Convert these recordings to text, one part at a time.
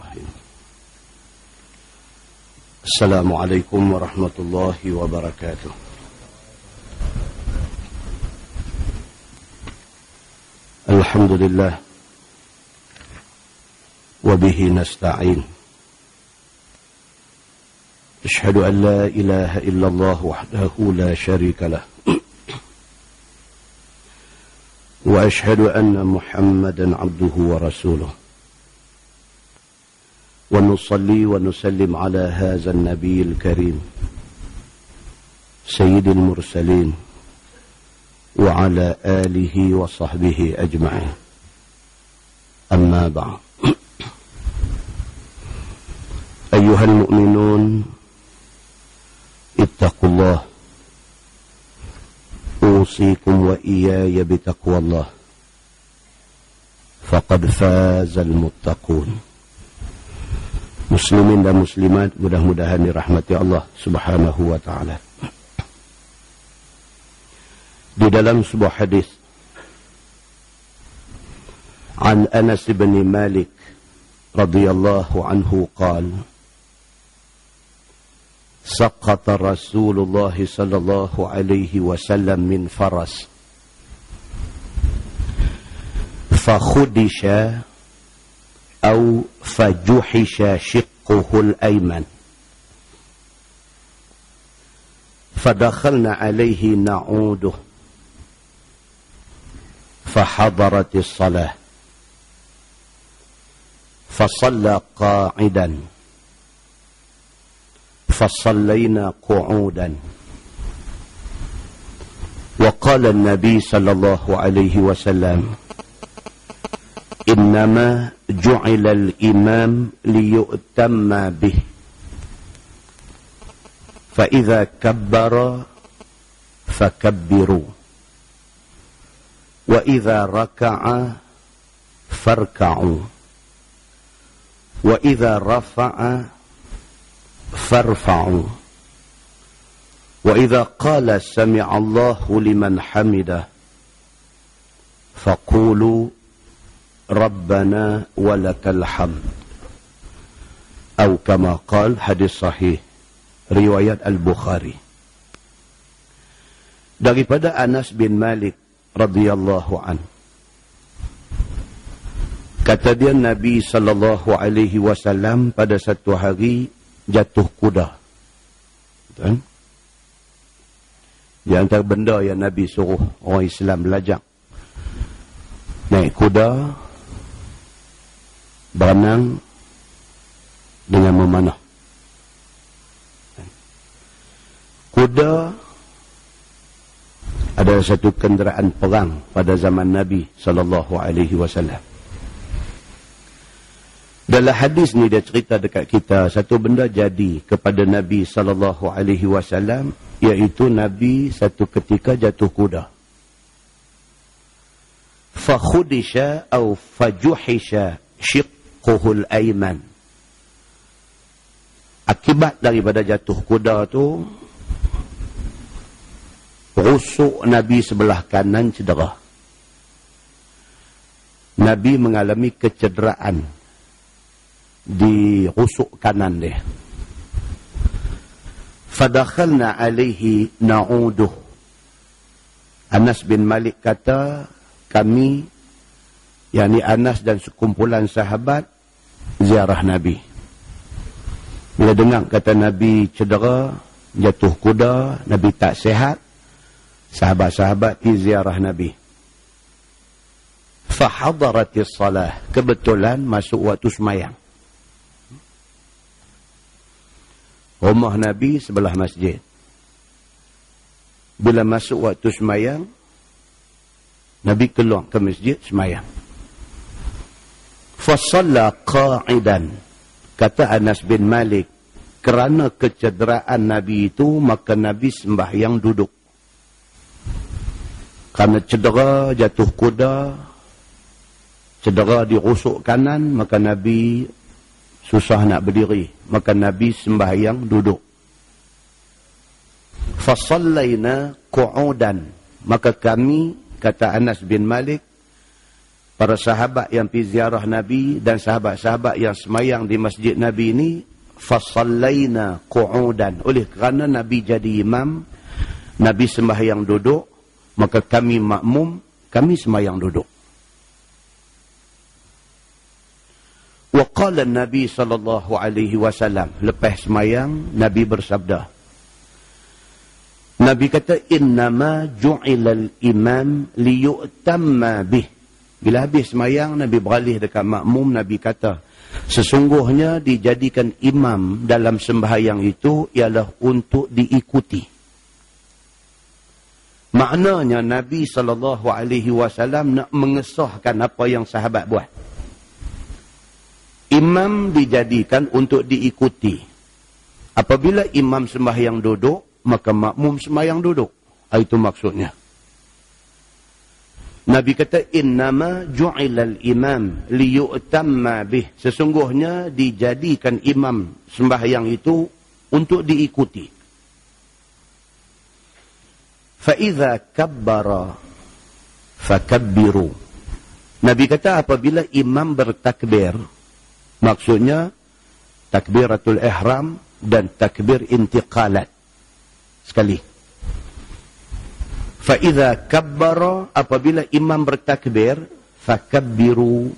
Bismillahirrahmanirrahim. Assalamualaikum warahmatullahi wabarakatuh. Alhamdulillah wa bihi nasta'in. Ashhadu an la ilaha illallah wahdahu la syarika lah. Wa ashhadu anna Muhammadan abduhu wa rasuluh. ونصلي ونسلم على هذا النبي الكريم سيد المرسلين وعلى آله وصحبه أجمعين أما بعد أيها المؤمنون اتقوا الله أوصيكم وإياي بتقوى الله فقد فاز المتقون. Muslimin dan muslimat, mudah-mudahan dirahmati Allah subhanahu wa ta'ala. Di dalam sebuah hadis an Anas bin Malik radhiyallahu anhu qala saqata Rasulullah sallallahu alaihi wasallam min faras fakhudisha أو فجحش شقه الأيمن فدخلنا عليه نعوده فحضرت الصلاة فصلى قاعدا فصلينا قعودا وقال النبي صلى الله عليه وسلم إنما جعل الإمام ليؤتم به فإذا كبر فكبروا وإذا ركع فاركعوا وإذا رفع فارفعوا وإذا قال سمع الله لمن حمده فقولوا Rabbana walakal hamd atau kama qala, hadis sahih riwayat Al-Bukhari. Daripada Anas bin Malik radhiyallahu an, kata dia Nabi sallallahu alaihi wasallam pada satu hari jatuh kuda. Kan? Di antara benda yang Nabi suruh orang Islam belajar, naik kuda, berenang dengan memanah. Kuda adalah satu kenderaan perang pada zaman Nabi sallallahu alaihi wasallam. Dalam hadis ni dia cerita dekat kita satu benda jadi kepada Nabi sallallahu alaihi wasallam, iaitu Nabi satu ketika jatuh kuda. Fa khudisha atau fajuhisha shiqquhul ayman. Akibat daripada jatuh kuda tu, rusuk Nabi sebelah kanan cedera. Nabi mengalami kecederaan di rusuk kanan dia. Fadakhalna alaihi na'uduh. Anas bin Malik kata, kami, yakni Anas dan sekumpulan sahabat, ziarah Nabi. Bila dengar kata Nabi cedera, jatuh kuda, Nabi tak sihat, sahabat-sahabat pergi ziarah Nabi. Fahadaratis salah. Kebetulan masuk waktu semayang. Rumah Nabi sebelah masjid. Bila masuk waktu semayang, Nabi keluar ke masjid semayang. Fasalla qa'idan. Kata Anas bin Malik, kerana kecederaan Nabi itu, maka Nabi sembahyang duduk. Kerana cedera, jatuh kuda, cedera di rusuk kanan, maka Nabi susah nak berdiri. Maka Nabi sembahyang duduk. Fasallaina qu'udan. Maka kami, kata Anas bin Malik, para sahabat yang pergi ziarah Nabi dan sahabat-sahabat yang semayang di masjid Nabi ini, fasallaina qu'udan. Oleh kerana Nabi jadi imam, Nabi sembahyang duduk, maka kami makmum, kami sembahyang duduk. Wa qala Nabi sallallahu alaihi wasallam, lepas sembahyang Nabi bersabda. Nabi kata, innama ju'ilal imam liyu'tamma bih. Bila habis sembahyang, Nabi beralih dekat makmum, Nabi kata, sesungguhnya dijadikan imam dalam sembahyang itu ialah untuk diikuti. Maknanya Nabi SAW nak mengesahkan apa yang sahabat buat. Imam dijadikan untuk diikuti. Apabila imam sembahyang duduk, maka makmum sembahyang duduk. Itu maksudnya. Nabi kata, innama ju'ilal imam liyu'tamma bih. Sesungguhnya dijadikan imam sembahyang itu untuk diikuti. Fa'idha kabbara fakabbiru. Nabi kata, apabila imam bertakbir, maksudnya takbiratul ihram dan takbir intiqalat sekali. Fa'idha kabbara, apabila imam bertakbir, fakabbiru.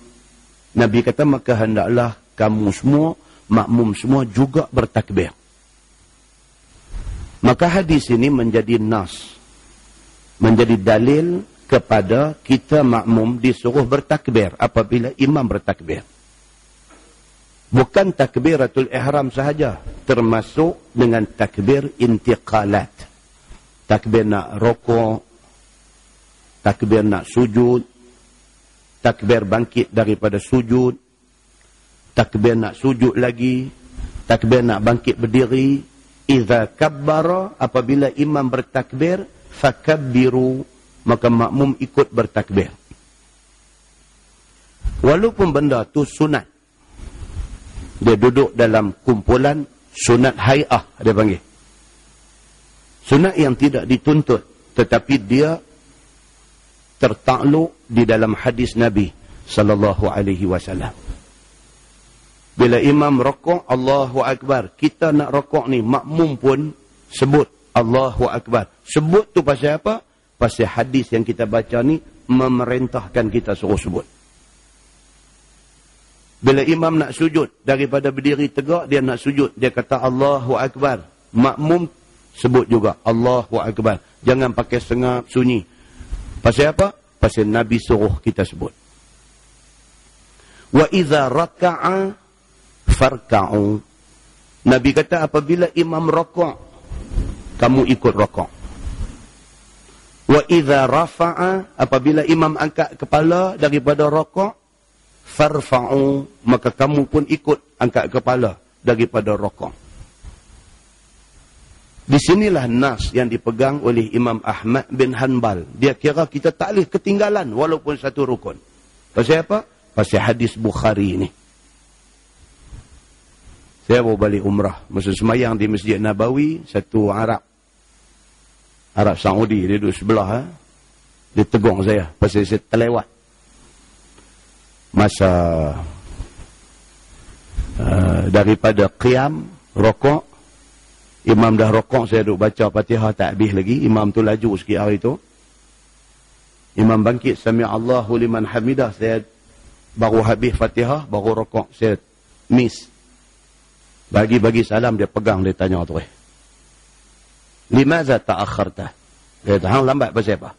Nabi kata, maka hendaklah kamu semua, makmum semua juga bertakbir. Maka hadis ini menjadi nas, menjadi dalil kepada kita makmum disuruh bertakbir apabila imam bertakbir. Bukan takbiratul ihram sahaja, termasuk dengan takbir intiqalat. Takbir nak rokok, takbir nak sujud, takbir bangkit daripada sujud, takbir nak sujud lagi, takbir nak bangkit berdiri. Iza kabbara, apabila imam bertakbir, fakabbiru, maka makmum ikut bertakbir. Walaupun benda tu sunat, dia duduk dalam kumpulan sunat hay'ah, dia panggil. Sunat yang tidak dituntut, tetapi dia tertakluk di dalam hadis Nabi sallallahu alaihi wasallam. Bila imam rokok, Allahu Akbar. Kita nak rokok ni, makmum pun sebut Allahu Akbar. Sebut tu pasal apa? Pasal hadis yang kita baca ni memerintahkan kita suruh sebut. Bila imam nak sujud, daripada berdiri tegak, dia nak sujud. Dia kata Allahu Akbar. Makmum sebut juga Allahu Akbar. Jangan pakai sengap, sunyi. Pasal apa? Pasal Nabi suruh kita sebut. Wa idza raka'a farka'u. Nabi kata apabila imam rokok, kamu ikut rokok. Wa idza rafa'a, apabila imam angkat kepala daripada rokok, farfa'u, maka kamu pun ikut angkat kepala daripada rokok. Di sinilah nas yang dipegang oleh Imam Ahmad bin Hanbal. Dia kira kita tak boleh ketinggalan walaupun satu rukun. Pasal apa? Pasal hadis Bukhari ini. Saya baru balik umrah. Masa semayang di Masjid Nabawi, satu Arab Saudi, dia duduk sebelah. Dia tegur saya pasal saya terlewat. Masa daripada qiyam, rokok, imam dah rokok, saya duduk baca Fatihah tak habis lagi. Imam tu laju sikit hari tu. Imam bangkit, Sami Allahu liman hamidah. Saya baru habis Fatihah, baru rokok. Saya miss. Bagi salam, dia pegang, dia tanya tu. Limaza ta'akharta? Dia kata, hang lambat pasal apa?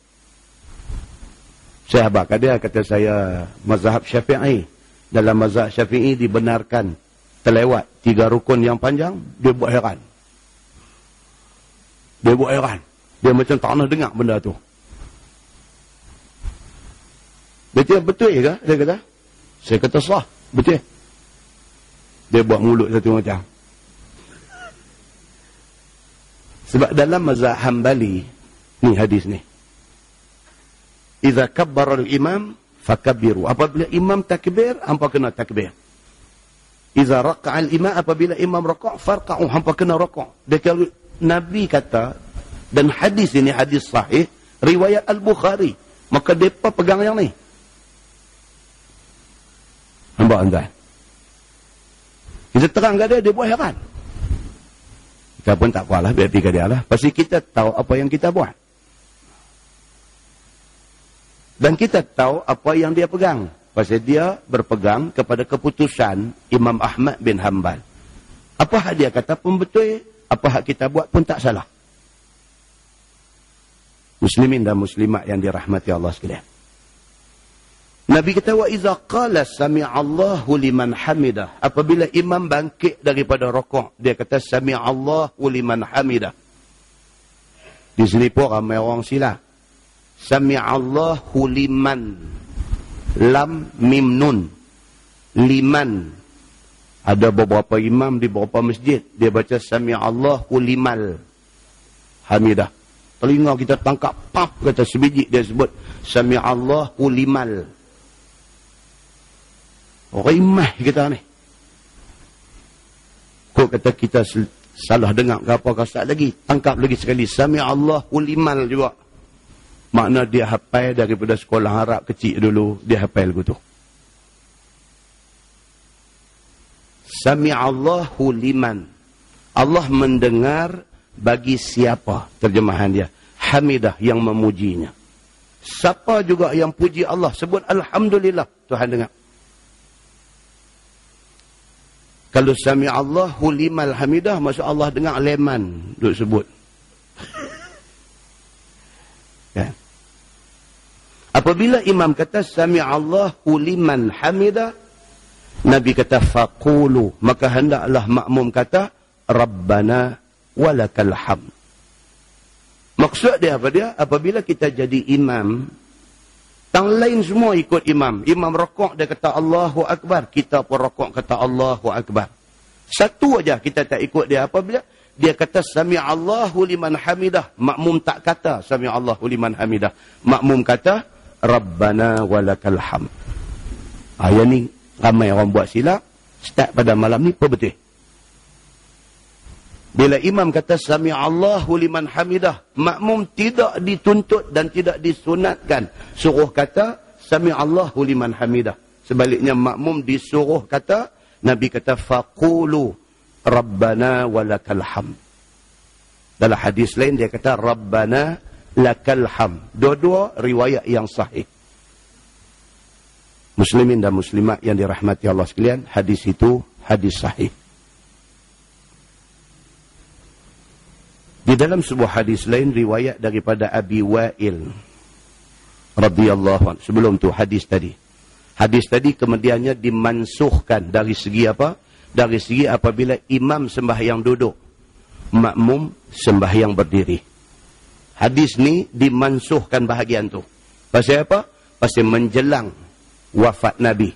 Saya habaq dia, kata saya, mazhab Syafi'i. Dalam mazhab Syafi'i dibenarkan terlewat 3 rukun yang panjang. Dia buat heran. Dia macam tak pernah dengar benda tu. Betul ke? Dia kata. Saya kata sah. Betul. Dia buat mulut satu macam. Sebab dalam mazhab Hambali, ni hadis ni. Iza kabbara al-imam, fakabbiru. Apabila imam takbir, hampa kena takbir. Iza raka'a al-imam, apabila imam raka', farka'u, hampa kena raka'. Dia kata, Nabi kata, dan hadis ini hadis sahih, riwayat Al-Bukhari. Maka mereka pegang yang ni. Nampak tuan? Kita terang kat dia buat heran. Kita pun tak kuatlah, biar pergi ke dia lah. Pasti kita tahu apa yang kita buat. Dan kita tahu apa yang dia pegang. Pasal dia berpegang kepada keputusan Imam Ahmad bin Hanbal. Apa hak dia kata pun betul, apa hak kita buat pun tak salah. Muslimin dan muslimat yang dirahmati Allah sekalian. Nabi kata, wa iza qala sami'allahu liman hamidah. Apabila imam bangkit daripada rokok, dia kata sami'allahu liman hamidah. Di sini pun ramai orang silap. Sami'allahu liman. Lam mim nun. Liman. Ada beberapa imam di beberapa masjid, dia baca sami'allahu limal hamidah. Telinga kita tangkap, pap, kata sebiji dia sebut sami'allahu limal. Orang imah kita ni. Kok kata kita salah dengar ke apa kasat lagi, tangkap lagi sekali sami'allahu limal juga. Makna dia hafal daripada sekolah Arab kecil dulu, dia hafal begitu. Sami'allahu liman. Allah mendengar bagi siapa, terjemahan dia. Hamidah, yang memujinya. Siapa juga yang puji Allah, sebut Alhamdulillah, Tuhan dengar. Kalau sami'allahu liman hamidah, maksud Allah dengar leman, duk sebut. Ya. Apabila imam kata sami'allahu liman hamidah, Nabi kata faqulu, maka hendaklah makmum kata Rabbana walakal hamd. Maksud dia apa dia? Apabila kita jadi imam, yang lain semua ikut imam. Imam rokok dia kata Allahu Akbar, kita pun rokok kata Allahu Akbar. Satu aja kita tak ikut dia. Apabila dia kata sami'allahu liman hamidah, makmum tak kata sami'allahu liman hamidah. Makmum kata Rabbana walakal hamd. Yang ni ramai orang buat silap. Start pada malam ni apa betul? Bila imam kata sami'allahu liman hamidah, makmum tidak dituntut dan tidak disunatkan suruh kata sami'allahu liman hamidah. Sebaliknya makmum disuruh kata, Nabi kata faqulu Rabbana walakal hamd. Dalam hadis lain dia kata Rabbana lakal hamd. Dua-dua riwayat yang sahih. Muslimin dan muslimat yang dirahmati Allah sekalian, hadis itu hadis sahih. Di dalam sebuah hadis lain riwayat daripada Abi Wa'il radhiyallahu anhu. Sebelum tu hadis tadi. Hadis tadi kemudiannya dimansuhkan dari segi apa? Dari segi apabila imam sembahyang duduk, makmum sembahyang berdiri. Hadis ni dimansuhkan bahagian tu. Pasal apa? Pasal menjelang wafat Nabi.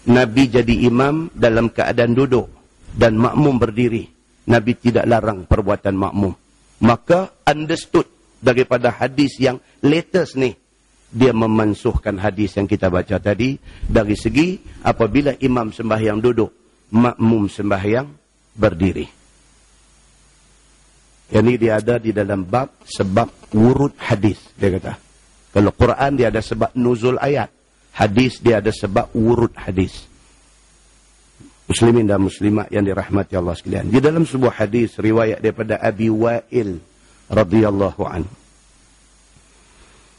Nabi jadi imam dalam keadaan duduk dan makmum berdiri. Nabi tidak larang perbuatan makmum. Maka understood daripada hadis yang latest ni, dia memansuhkan hadis yang kita baca tadi dari segi apabila imam sembahyang duduk, makmum sembahyang berdiri. Yang ini dia ada di dalam bab sebab wurud hadis, dia kata. Kalau Quran dia ada sebab nuzul ayat, hadis dia ada sebab wurud hadis. Muslimin dan muslimat yang dirahmati Allah sekalian. Di dalam sebuah hadis riwayat daripada Abi Wa'il radhiyallahu anhu.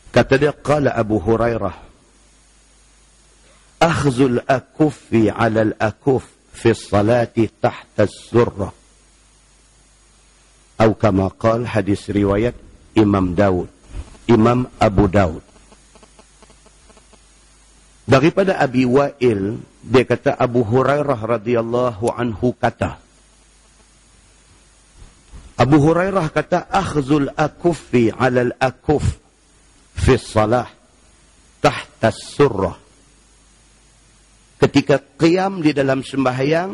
Kata dia, qala Abu Hurairah, akhzul akuffi 'ala al-akuf fi as-salati tahta as-surrah. Atau kama qala, hadis riwayat Imam Daud, Imam Abu Daud. Daripada Abi Wa'il, dia kata Abu Hurairah radhiyallahu anhu kata. Abu Hurairah kata, akhzul akuffi 'ala al-akuf fi salah tahta as-surrah. Ketika qiyam di dalam sembahyang,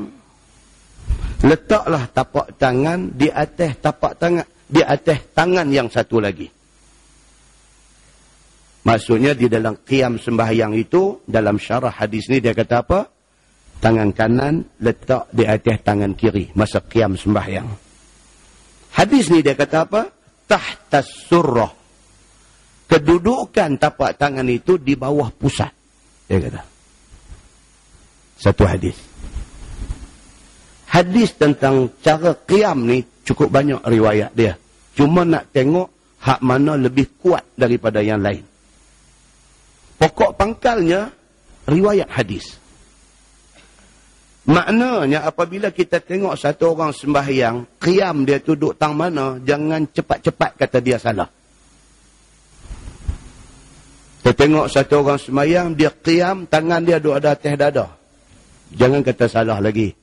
letaklah tapak tangan di atas tapak tangan, di atas tangan yang satu lagi. Maksudnya di dalam qiyam sembahyang itu, dalam syarah hadis ni dia kata apa? Tangan kanan letak di atas tangan kiri masa qiyam sembahyang. Hadis ni dia kata apa? Tahta surrah. Kedudukan tapak tangan itu di bawah pusat. Dia kata. satu hadis. Hadis tentang cara qiyam ni cukup banyak riwayat dia. Cuma nak tengok hak mana lebih kuat daripada yang lain. Pokok pangkalnya riwayat hadis. Maknanya apabila kita tengok satu orang sembahyang, qiyam dia tu duduk tang mana, jangan cepat-cepat kata dia salah. Kita tengok satu orang sembahyang, dia qiyam, tangan dia duduk ada atas dada. Jangan kata salah lagi.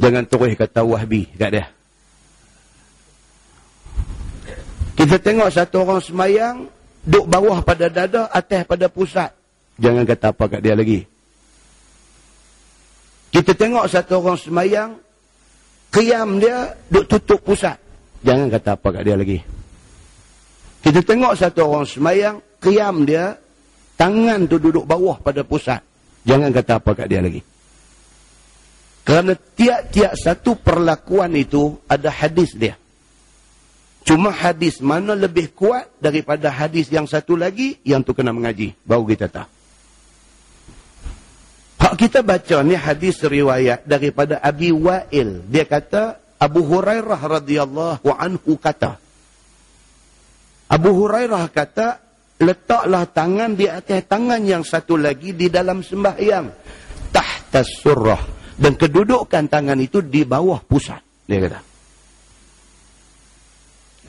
Jangan terus kata wahbi kat dia. Kita tengok satu orang sembahyang, duduk bawah pada dada, atas pada pusat. Jangan kata apa kat dia lagi. Kita tengok satu orang sembahyang, qiyam dia duduk tutup pusat. Jangan kata apa kat dia lagi. Kita tengok satu orang sembahyang, qiyam dia, tangan tu duduk bawah pada pusat. Jangan kata apa kat dia lagi. Kerana tiap-tiap satu perlakuan itu ada hadis dia. Cuma hadis mana lebih kuat daripada hadis yang satu lagi, yang tu kena mengaji. Baru kita tahu. Hak kita baca ni hadis riwayat daripada Abi Wa'il. Dia kata, Abu Hurairah radhiyallahu anhu kata. Abu Hurairah kata, letaklah tangan di atas tangan yang satu lagi di dalam sembahyang. Tahta surrah. Dan kedudukan tangan itu di bawah pusat. Dia kata.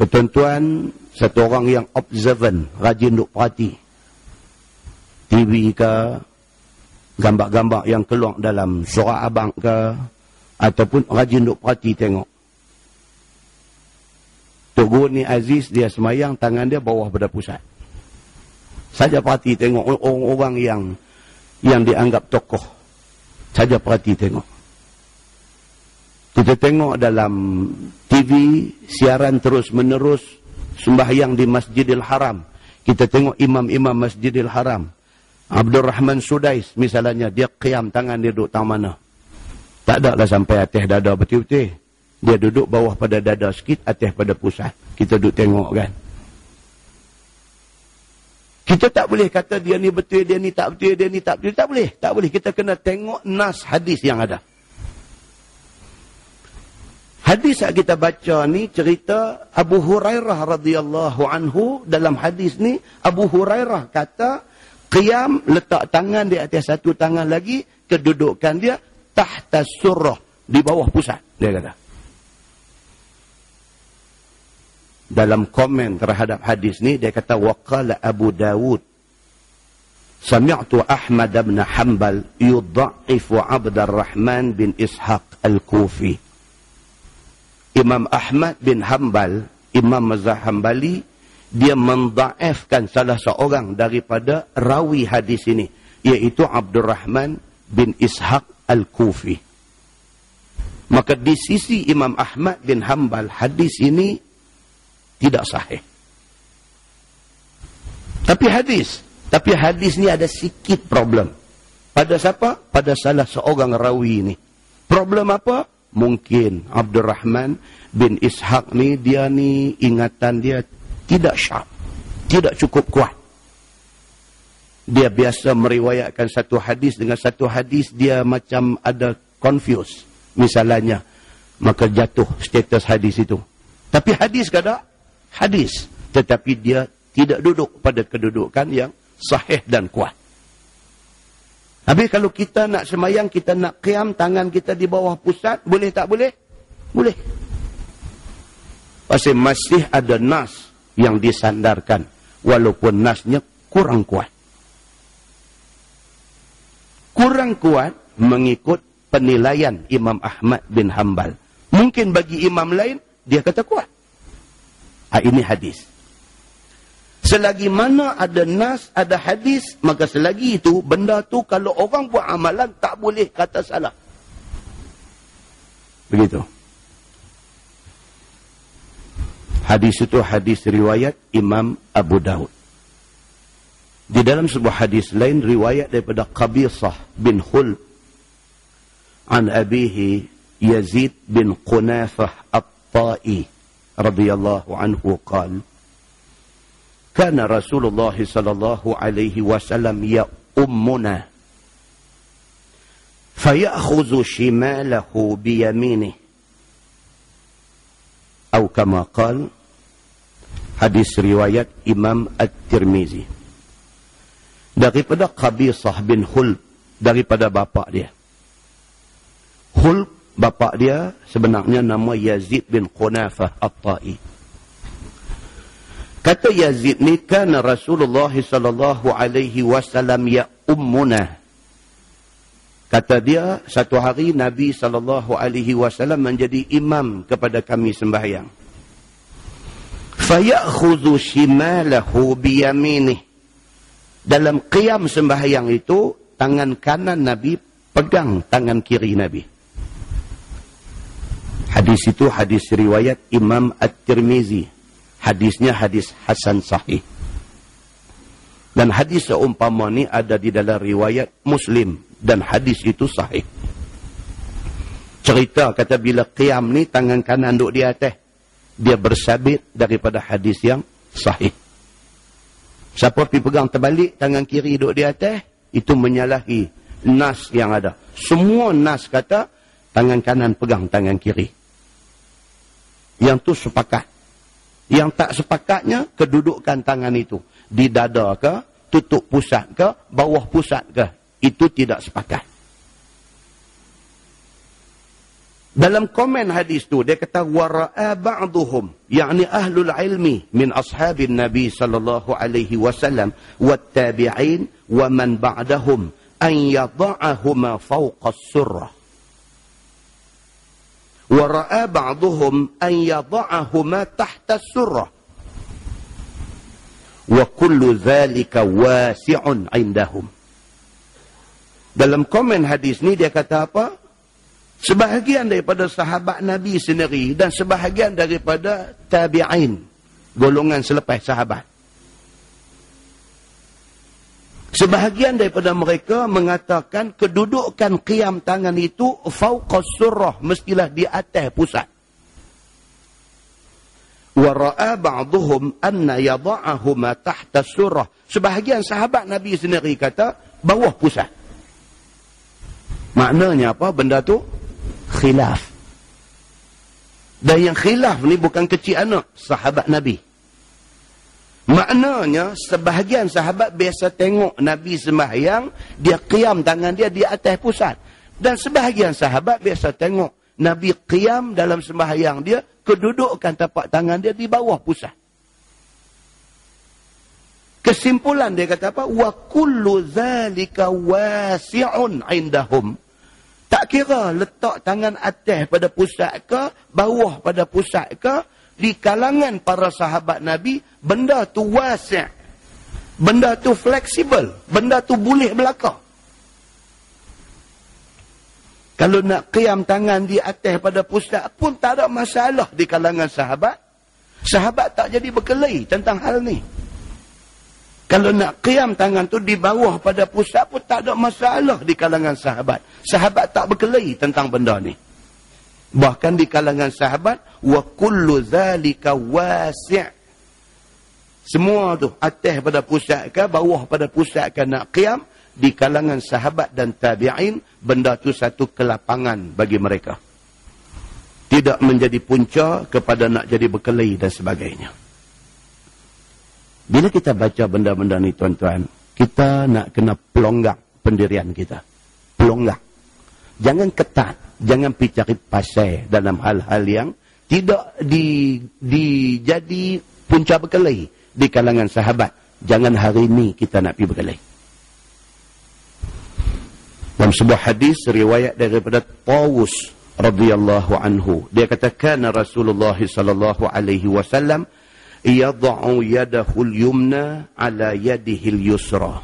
Tuan-tuan, satu orang yang observant, rajin duk perhati. TV ke, gambar-gambar yang keluar dalam surah abang ke, ataupun rajin duk perhati tengok. Tok Guru ni Aziz, dia semayang, tangan dia bawah pada pusat. Saja perhati tengok orang-orang yang dianggap tokoh. Saja perhati tengok. Kita tengok dalam TV, siaran terus-menerus, sembahyang di Masjidil Haram. Kita tengok imam-imam Masjidil Haram. Abdul Rahman Sudais misalnya, dia qiyam, tangan dia duduk tang mana. Tak ada lah sampai atas dada betul-betul. Dia duduk bawah pada dada sikit, atas pada pusat. Kita duduk tengok kan. Kita tak boleh kata dia ni betul, dia ni tak betul, dia ni tak betul. Tak boleh. Tak boleh. Kita kena tengok nas hadis yang ada. Hadis yang kita baca ni cerita Abu Hurairah radhiyallahu anhu. Dalam hadis ni, Abu Hurairah kata, qiyam, letak tangan di atas satu tangan lagi, kedudukan dia tahta surrah, di bawah pusat. Dia kata. Dalam komen terhadap hadis ni, dia kata, waqala Abu Dawud, sami'tu Ahmad bin Hanbal yudha'ifu Abdurrahman bin Ishaq al-Kufi. Imam Ahmad bin Hanbal, Imam Mazhab Hanbali, dia mendhaifkan salah seorang daripada rawi hadis ini, iaitu Abdurrahman bin Ishaq al-Kufi. Maka di sisi Imam Ahmad bin Hanbal, hadis ini tidak sahih. Tapi hadis ni ada sikit problem. Pada siapa? Pada salah seorang rawi ini. Problem apa? Mungkin Abdurrahman bin Ishaq ni, dia ni ingatan dia tidak syarp, tidak cukup kuat. Dia biasa meriwayatkan satu hadis dengan satu hadis, dia macam ada confuse misalnya, maka jatuh status hadis itu. Tapi hadis kada? Hadis. Tetapi dia tidak duduk pada kedudukan yang sahih dan kuat. Habis kalau kita nak semayang, kita nak qiyam, tangan kita di bawah pusat, boleh tak boleh? Boleh. Pasal masih ada nas yang disandarkan, walaupun nasnya kurang kuat. Kurang kuat mengikut penilaian Imam Ahmad bin Hanbal. Mungkin bagi imam lain, dia kata kuat. Ini hadis. Selagi mana ada nas, ada hadis, maka selagi itu, benda tu kalau orang buat amalan, tak boleh kata salah. Begitu. Hadis itu hadis riwayat Imam Abu Dawud. Di dalam sebuah hadis lain, riwayat daripada Qabisah bin Khul an abihi Yazid bin Qunafah at-Ta'i radhiyallahu anhu qala, kana Rasulullah sallallahu alaihi wasallam ya ummuna فيأخذ شماله بيمينه أو كما قال. Hadis riwayat Imam At-Tirmizi. Daripada Qabisah bin Hulb, daripada bapa dia. Hulb, bapa dia sebenarnya nama Yazid bin Qunafah At-Tai. Kata Yazid ni, kana Rasulullah sallallahu alaihi wasallam ya ummuna. Kata dia, satu hari Nabi sallallahu alaihi wasallam menjadi imam kepada kami sembahyang. Fayakhudhu shimalahu biyaminih. Dalam qiyam sembahyang itu, tangan kanan Nabi pegang tangan kiri Nabi. Hadis itu hadis riwayat Imam At-Tirmizi. Hadisnya hadis hasan sahih. Dan hadis seumpama ni ada di dalam riwayat Muslim. Dan hadis itu sahih. Cerita kata bila qiyam ni tangan kanan duduk di atas. Dia bersabit daripada hadis yang sahih. Siapa pergi pegang terbalik, tangan kiri duduk di atas, itu menyalahi nas yang ada. Semua nas kata, tangan kanan pegang tangan kiri. Yang tu sepakat. Yang tak sepakatnya, kedudukan tangan itu. Di dada ke, tutup pusat ke, bawah pusat ke. Itu tidak sepakat. Dalam komen hadis tu dia kata wara'a ba'dhum yakni ahlul ilmi min ashabin nabi sallallahu alaihi wasallam wat tabi'in wa man ba'dahum an yadha'ahuma fawqa as-surrah. Wara'a ba'dhum an yadha'ahuma tahta as-surrah. Wa kullu dhalika wasi'un 'indahum. Dalam komen hadis ni dia kata apa? Sebahagian daripada sahabat Nabi sendiri dan sebahagian daripada tabi'in, golongan selepas sahabat. Sebahagian daripada mereka mengatakan kedudukan qiyam tangan itu fauqas surrah, mestilah di atas pusat. Wa ra'a ba'dhum anna yadha'ahuma tahta surrah. Sebahagian sahabat Nabi sendiri kata bawah pusat. Maknanya apa benda tu? Khilaf. Dan yang khilaf ni bukan kecil anak sahabat Nabi. Maknanya sebahagian sahabat biasa tengok Nabi sembahyang, dia qiyam tangan dia di atas pusat. Dan sebahagian sahabat biasa tengok Nabi qiyam dalam sembahyang dia, kedudukan tapak tangan dia di bawah pusat. Kesimpulan dia kata apa? Wa kullu zalika wasi'un 'indahum. Tak kira letak tangan atas pada pusat ke, bawah pada pusat ke, di kalangan para sahabat Nabi, benda tu wasi'. Benda tu fleksibel. Benda tu boleh belaka. Kalau nak qiyam tangan di atas pada pusat pun tak ada masalah di kalangan sahabat. Sahabat tak jadi berkelahi tentang hal ni. Kalau nak qiyam tangan tu di bawah pada pusat pun tak ada masalah di kalangan sahabat. Sahabat tak berkelahi tentang benda ni. Bahkan di kalangan sahabat, wa kullu zalika wasi'. Semua tu, atas pada pusat ke, bawah pada pusat ke nak qiyam, di kalangan sahabat dan tabi'in, benda tu satu kelapangan bagi mereka. Tidak menjadi punca kepada nak jadi berkelahi dan sebagainya. Bila kita baca benda-benda ni tuan-tuan, kita nak kena pelonggak pendirian kita. Pelonggak. Jangan ketat. Jangan pergi cari pasal dalam hal-hal yang tidak jadi punca berkelahi di kalangan sahabat. Jangan hari ini kita nak pergi berkelahi. Dalam sebuah hadis riwayat daripada Tawus radhiyallahu anhu, dia katakan Rasulullah sallallahu alaihi wasallam yad'u yadahu al-yumna ala yadihi al-yusra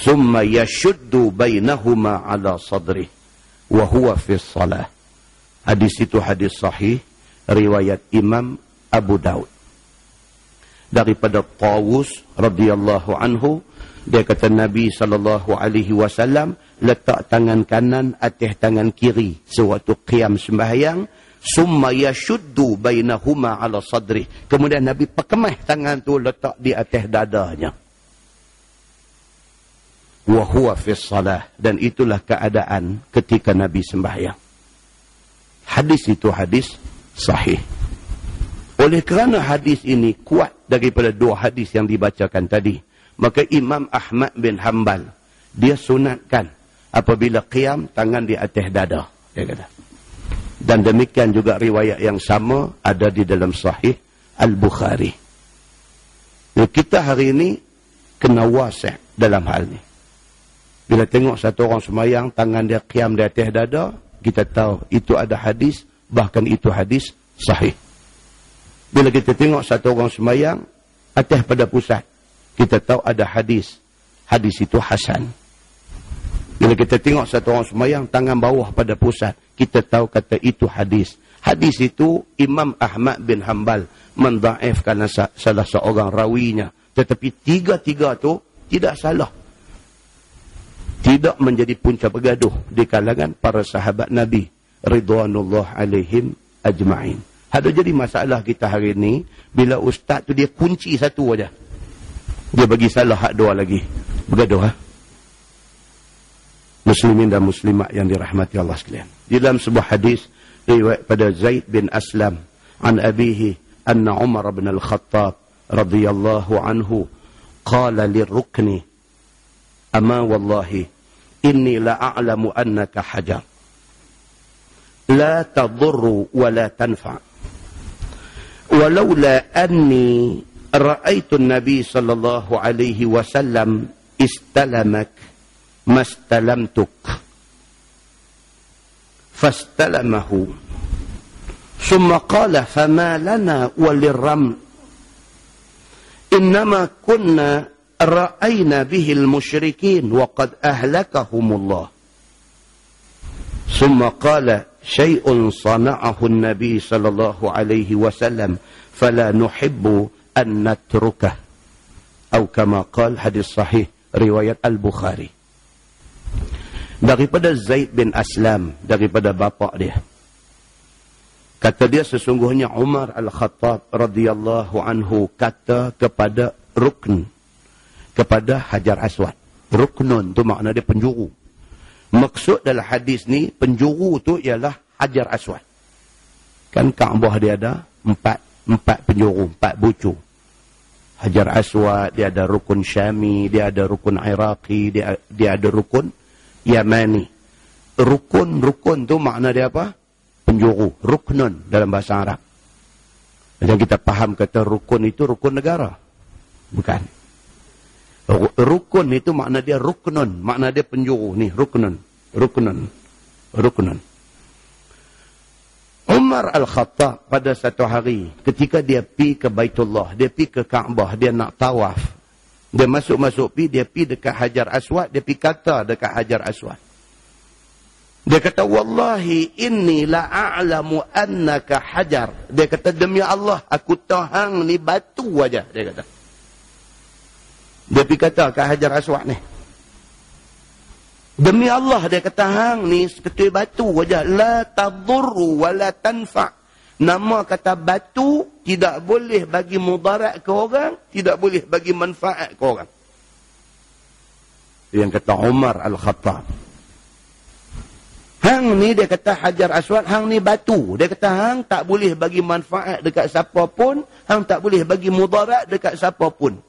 thumma yashuddu bainahuma ala sadrihi wa huwa fi shalah. Hadis itu hadis sahih riwayat Imam Abu Daud. Daripada Tawus radhiyallahu anhu, dia kata Nabi sallallahu alaihi wasallam letak tangan kanan atas tangan kiri sewaktu qiyam sembahyang, summa yashuddu bainahuma ala sadri. Kemudian Nabi perkemah tangan tu letak di atas dadanya. wa huwa fi shalah, dan itulah keadaan ketika Nabi sembahyang. Hadis itu hadis sahih. Oleh kerana hadis ini kuat daripada dua hadis yang dibacakan tadi, maka Imam Ahmad bin Hanbal dia sunatkan apabila qiyam tangan di atas dada, dia kata. Dan demikian juga riwayat yang sama ada di dalam Sahih Al-Bukhari. Kita hari ini kena wasi' dalam hal ni. Bila tengok satu orang semayang, tangan dia qiyam di atas dada, kita tahu itu ada hadis, bahkan itu hadis sahih. Bila kita tengok satu orang semayang, atas pada pusat, kita tahu ada hadis. Hadis itu hasan. Bila kita tengok satu orang semayang, tangan bawah pada pusat, kita tahu kata itu hadis. Hadis itu Imam Ahmad bin Hanbal mendaifkan salah seorang rawinya. Tetapi tiga-tiga tu tidak salah. Tidak menjadi punca bergaduh di kalangan para sahabat Nabi ridwanullah alaihim ajma'in. Ada jadi masalah kita hari ini, bila ustaz tu dia kunci satu aja, dia bagi salah hak dua lagi. Bergaduh, ha? Muslimin dan muslimat yang dirahmati Allah sekalian. Di dalam sebuah hadis riwayat pada Zaid bin Aslam an abihi anna Umar bin Al-Khattab radhiyallahu anhu qala lirrukni ama wallahi inni la a'lamu annaka hajar la tadurru wa la tanfa walaula anni ra'aitu an-nabi sallallahu alaihi wasallam istalamak mastalamtuk fastalamahu summa qala fama lana walirram innama kunna ra'ayna bihi al-musyrikin wa qad ahlakahumullah summa qala syai'un sana'ahu an-nabi sallallahu alaihi wasallam fala nuhibbu an natrukah atau kama qala. Hadis sahih riwayat Al-Bukhari. Daripada Zaid bin Aslam, daripada bapa dia, kata dia sesungguhnya Umar Al-Khattab radhiyallahu anhu kata kepada rukn, kepada Hajar Aswad. Ruknun tu makna dia penjuru. Maksud dalam hadis ni penjuru tu ialah Hajar Aswad. Kan Kaabah dia ada empat penjuru, 4 bucu. Hajar Aswad, dia ada rukun Syami, dia ada rukun Iraqi, dia ada rukun Yamani. Rukun tu makna dia apa? Penjuru. Ruknun dalam bahasa Arab. Macam kita faham kata rukun itu rukun negara. Bukan. Rukun itu makna dia ruknun. Makna dia penjuru. Ni ruknun. Ruknun. Umar Al-Khattab pada satu hari ketika dia pergi ke Baitullah, dia pergi ke Kaabah, dia nak tawaf. Dia masuk pi, dia pi dekat Hajar Aswad, dia pi kata dekat Hajar Aswad. Dia kata, wallahi inni la a'lamu annaka hajar. Dia kata, demi Allah, aku tahu ni batu aja. Dia kata. Dia pi kata kat Hajar Aswad ni. Demi Allah, dia kata, hang ni ketua batu aja. La tadurru wa la tanfa'. Nama kata batu tidak boleh bagi mudarat ke orang, tidak boleh bagi manfaat ke orang. Yang kata Umar Al-Khattab. Hang ni dia kata Hajar Aswad, hang ni batu. Dia kata hang tak boleh bagi manfaat dekat siapa pun, hang tak boleh bagi mudarat dekat siapa pun.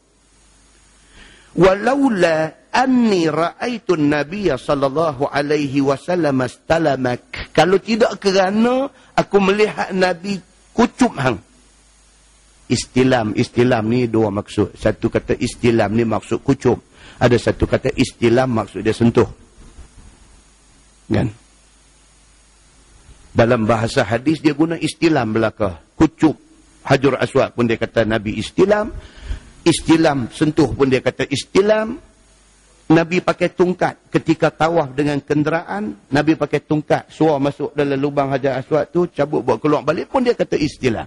Walaula anni ra'aitu an-nabiy sallallahu alaihi wasallam astalamak. Kalau tidak kerana aku melihat Nabi kucup hang. Istilam ni dua maksud. Satu kata istilam ni maksud kucup. Ada satu kata istilam maksud dia sentuh. Kan? Dalam bahasa hadis dia guna istilam belaka. Kucup Hajar Aswad pun dia kata Nabi istilam. Istilam sentuh pun dia kata istilam. Nabi pakai tungkat ketika tawaf dengan kenderaan. Nabi pakai tungkat, suar masuk dalam lubang Hajar Aswad tu, cabut buat keluar balik pun dia kata istilam.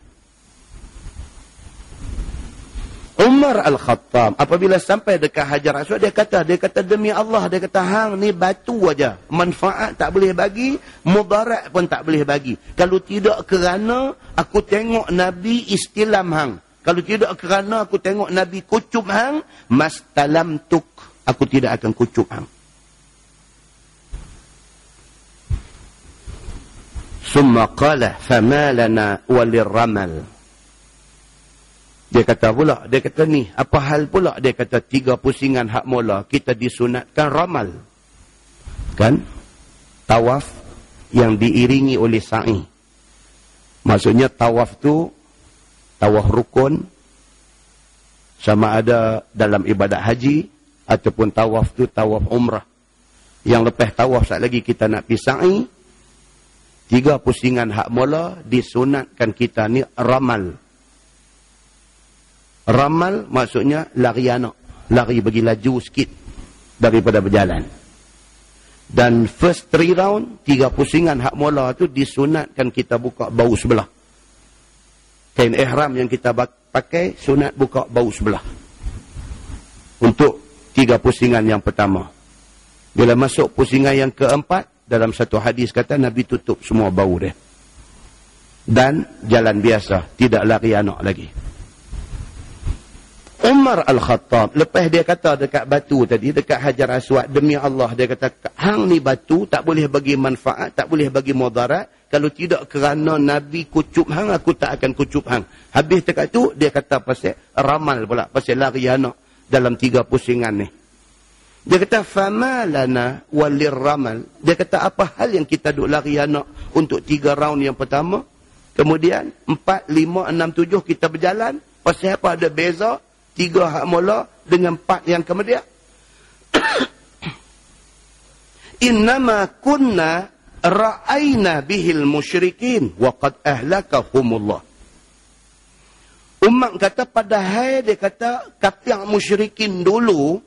Umar Al-Khattab apabila sampai dekat Hajar Aswad, dia kata demi Allah, dia kata hang ni batu aja. Manfaat tak boleh bagi, mudarat pun tak boleh bagi. Kalau tidak kerana aku tengok Nabi istilam hang. Kalau tidak kerana aku tengok Nabi kucup hang, mastalamtuk. aku tidak akan kucup hang. Summa qala fama lana walirramal. Dia kata pula, dia kata ni, apa hal pula? Dia kata 3 pusingan hak mula kita disunatkan ramal. Kan? Tawaf yang diiringi oleh sa'i. Maksudnya tawaf tu, tawaf rukun, sama ada dalam ibadat haji, ataupun tawaf tu tawaf umrah. Yang lepas tawaf sekali lagi kita nak pergi sa'i, 3 pusingan hak mula disunatkan kita ni ramal. Ramal maksudnya lari anak. Lari bagi laju sikit daripada berjalan. Dan first 3 round, 3 pusingan hak mula tu disunatkan kita buka bau sebelah. Kain ihram yang kita pakai, sunat buka bau sebelah. Untuk 3 pusingan yang pertama. Bila masuk pusingan yang keempat, dalam satu hadis kata Nabi tutup semua bau dia. Dan jalan biasa, tidak lari anak lagi. Umar Al-Khattab, lepas dia kata dekat batu tadi, dekat Hajar Aswad, demi Allah, dia kata, hang ni batu tak boleh bagi manfaat, tak boleh bagi mudarat, kalau tidak kerana Nabi kucup hang, aku tak akan kucup hang. Habis dekat tu, dia kata pasal ramal pula, pasal lari anak dalam 3 pusingan ni. Dia kata, fama lana walir ramal. Dia kata, apa hal yang kita duk lari anak untuk 3 round yang pertama, kemudian 4, 5, 6, 7 kita berjalan, pasal apa ada beza 3 hak mula dengan 4 yang kemudian? Innama kunna ra'ayna bihil musyrikin wa qad ahlakahumullah. Umar kata padahal dia kata kapiang musyrikin dulu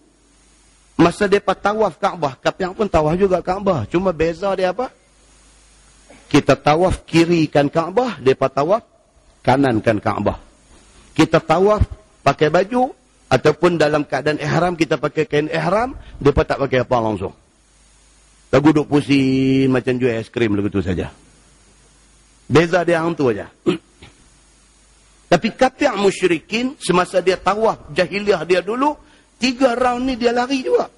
masa depa tawaf Kaabah, kapiang pun tawaf juga Kaabah, cuma beza dia apa? Kita tawaf kiri kan Kaabah, depa tawaf kanan kan Kaabah. Kita tawaf pakai baju, ataupun dalam keadaan ihram, kita pakai kain ihram, mereka tak pakai apa langsung. Tak duduk pusing macam jual es krim begitu saja. Beza dia yang tu aja. Tapi kafir musyrikin, semasa dia tawaf jahiliah dia dulu, 3 round ni dia lari juga.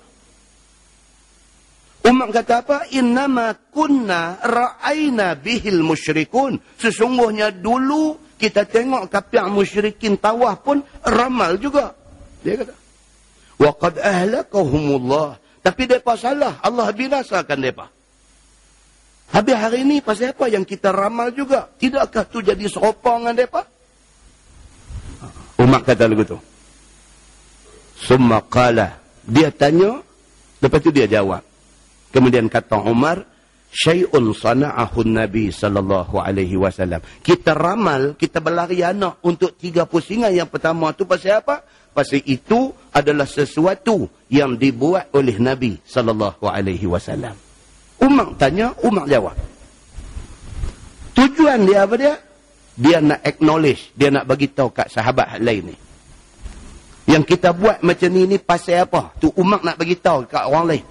Umar kata apa? Innama kunna ra'ayna bihil musyrikun. Sesungguhnya dulu kita tengok kafir musyrikin tawaf pun ramal juga. Dia kata. Wa qad ahlakahumullah. Tapi mereka salah. Allah binasakan mereka. Habis hari ini pasal apa yang kita ramal juga? Tidakkah tu jadi serupa dengan mereka? Umar kata begitu. Summa qala. Dia tanya. Lepas tu dia jawab. Kemudian kata Umar, syai'un sana'ahu Nabi sallallahu alaihi wasallam. Kita ramal, kita berlari anak untuk 3 pusingan yang pertama tu pasal apa? Pasal itu adalah sesuatu yang dibuat oleh Nabi sallallahu alaihi wasallam. Umar tanya, Umar jawab. Tujuan dia apa dia? Dia nak acknowledge, dia nak bagi tahu kat sahabat lain ni. Yang kita buat macam ni pasal apa? Tu Umar nak bagi tahu kat orang lain.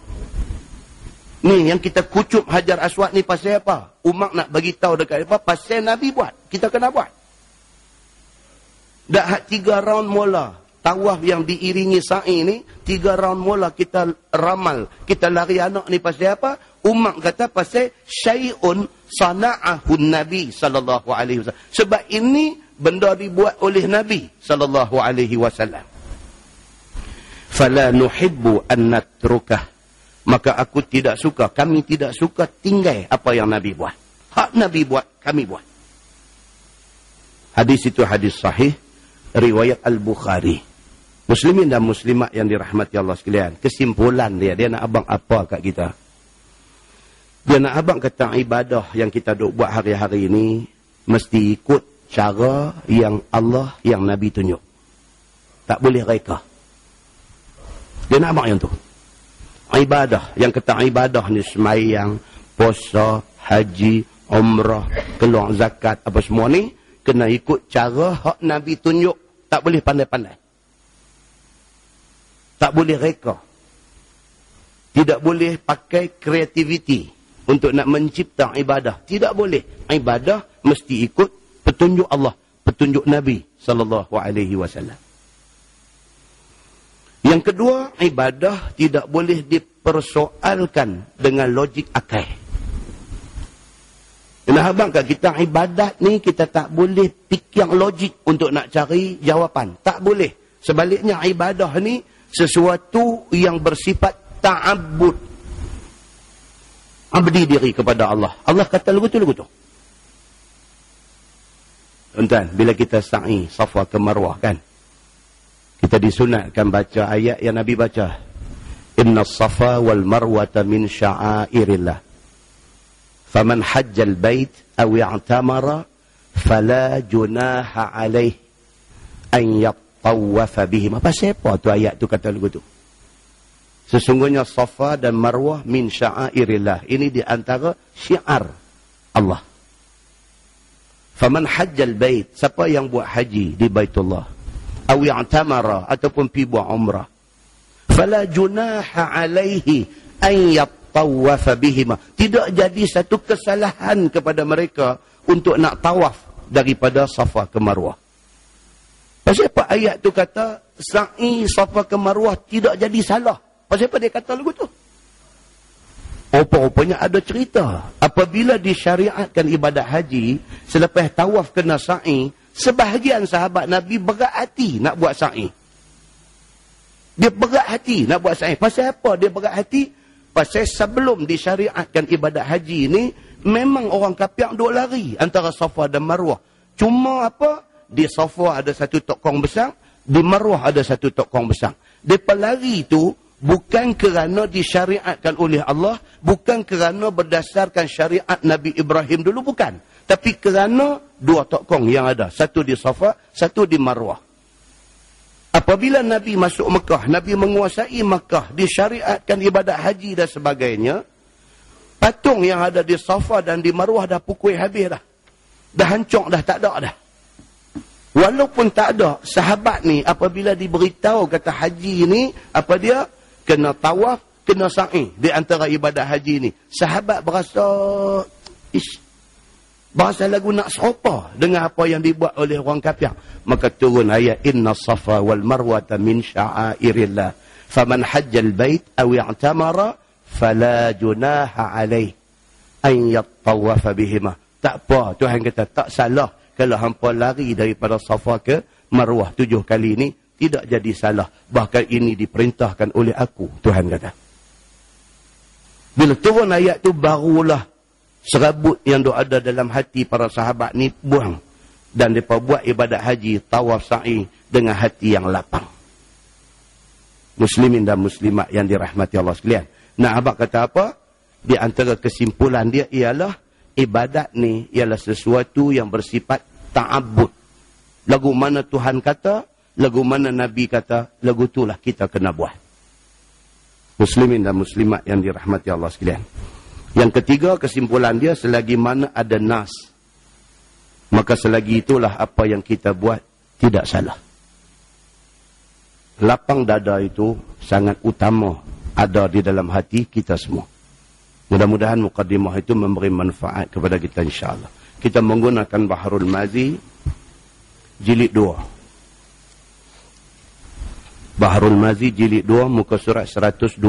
Ni yang kita kucup Hajar Aswad ni pasal apa? Umar nak bagi tahu dekat apa? Pasal Nabi buat. Kita kena buat. Dah 3 round mula tawaf yang diiringi sa'i ni, 3 round mula kita ramal, kita lari anak ni pasal apa? Umar kata pasal syai'un sana'ahu Nabi sallallahu alaihi wasallam. Sebab ini benda dibuat oleh Nabi sallallahu alaihi wasallam. Fala nuhibbu an natrukah. Maka aku tidak suka, kami tidak suka tinggal apa yang Nabi buat. Hak Nabi buat, kami buat. Hadis itu hadis sahih, riwayat Al-Bukhari. Muslimin dan muslimat yang dirahmati Allah sekalian. Kesimpulan dia nak abang apa kat kita? Dia nak abang kata ibadah yang kita duk buat hari-hari ini, mesti ikut cara yang Allah, yang Nabi tunjuk. Tak boleh reka. Dia nak abang yang tu. Ibadah, yang kata ibadah ni sembahyang, puasa, haji, umrah, keluar zakat, apa semua ni kena ikut cara hak Nabi tunjuk. Tak boleh pandai-pandai, tak boleh reka, tidak boleh pakai kreativiti untuk nak mencipta ibadah. Tidak boleh. Ibadah mesti ikut petunjuk Allah, petunjuk Nabi sallallahu alaihi wasallam. Yang Yang kedua, ibadah tidak boleh dipersoalkan dengan logik akal. Nah, abang kat kita ibadat ni kita tak boleh fikir logik untuk nak cari jawapan. Tak boleh. Sebaliknya ibadah ni sesuatu yang bersifat ta'abbud. Abdi diri kepada Allah. Allah kata lagu tu. Tuan-tuan, bila kita sa'i Safa ke Marwah kan, kita disunatkan baca ayat yang Nabi baca. Inna Safa wal Marwata min sya'airillah. Faman hajjal bait aw i'tamara fala junaha alaih an yattawafa bihim. Apa siapa tu ayat tu kata lagu tu? Sesungguhnya Safa dan Marwah min sya'airillah. Ini di antara syiar Allah. Faman hajjal bait, siapa yang buat haji di Baitullah, aw i'tamara ataupun pi buat umrah, fala junaha alaihi an yattawafa bihima. Tidak jadi satu kesalahan kepada mereka untuk nak tawaf daripada Safa ke Marwah. Pasal apa ayat tu kata sa'i Safa ke Marwah tidak jadi salah? Pasal apa dia kata lagu tu? Rupanya ada cerita. Apabila disyariatkan ibadat haji, selepas tawaf kena sa'i, sebahagian sahabat Nabi berat hati nak buat sa'i. Dia berat hati nak buat sa'i. Pasal apa dia berat hati? Pasal sebelum disyariatkan ibadat haji ni, memang orang kafir duk lari antara Safa dan Marwah. Cuma apa? Di Safa ada satu tokong besar, di Marwah ada satu tokong besar. Mereka lari tu bukan kerana disyariatkan oleh Allah, bukan kerana berdasarkan syariat Nabi Ibrahim dulu, bukan. Tapi kerana dua tokong yang ada. Satu di Safa, satu di Marwah. Apabila Nabi masuk Mekah, Nabi menguasai Mekah, disyariatkan ibadat haji dan sebagainya, patung yang ada di Safa dan di Marwah dah pukul habis dah. Dah hancur dah, tak ada dah. Walaupun tak ada, sahabat ni apabila diberitahu kata haji ni, apa dia? Kena tawaf, kena sa'i di antara ibadat haji ni. Sahabat berasa, bahasa lagu nak serupa dengan apa yang dibuat oleh orang kafir. Maka turun ayat Inna Safa wal Marwata min sya'airillah. Faman hajjal bait aw i'tamara fala junaha alaih an yattawafa bihima. Tak apa, Tuhan kata tak salah kalau hampa lari daripada Safa ke Marwah 7 kali ni, tidak jadi salah. Bahkan ini diperintahkan oleh aku, Tuhan kata. Bila turun ayat tu, barulah serabut yang ada dalam hati para sahabat ni buang. Dan mereka buat ibadat haji, tawaf sa'i dengan hati yang lapang. Muslimin dan muslimat yang dirahmati Allah sekalian. Nah, abang kata apa? Di antara kesimpulan dia ialah ibadat ni ialah sesuatu yang bersifat ta'abbud. Lagu mana Tuhan kata, lagu mana Nabi kata, lagu itulah kita kena buat. Muslimin dan muslimat yang dirahmati Allah sekalian. Yang ketiga, kesimpulan dia, selagi mana ada nas, maka selagi itulah apa yang kita buat tidak salah. Lapang dada itu sangat utama ada di dalam hati kita semua. Mudah-mudahan mukadimah itu memberi manfaat kepada kita insyaAllah. Kita menggunakan Baharul Mazi jilid 2. Baharul Mazi jilid 2 muka surat 122.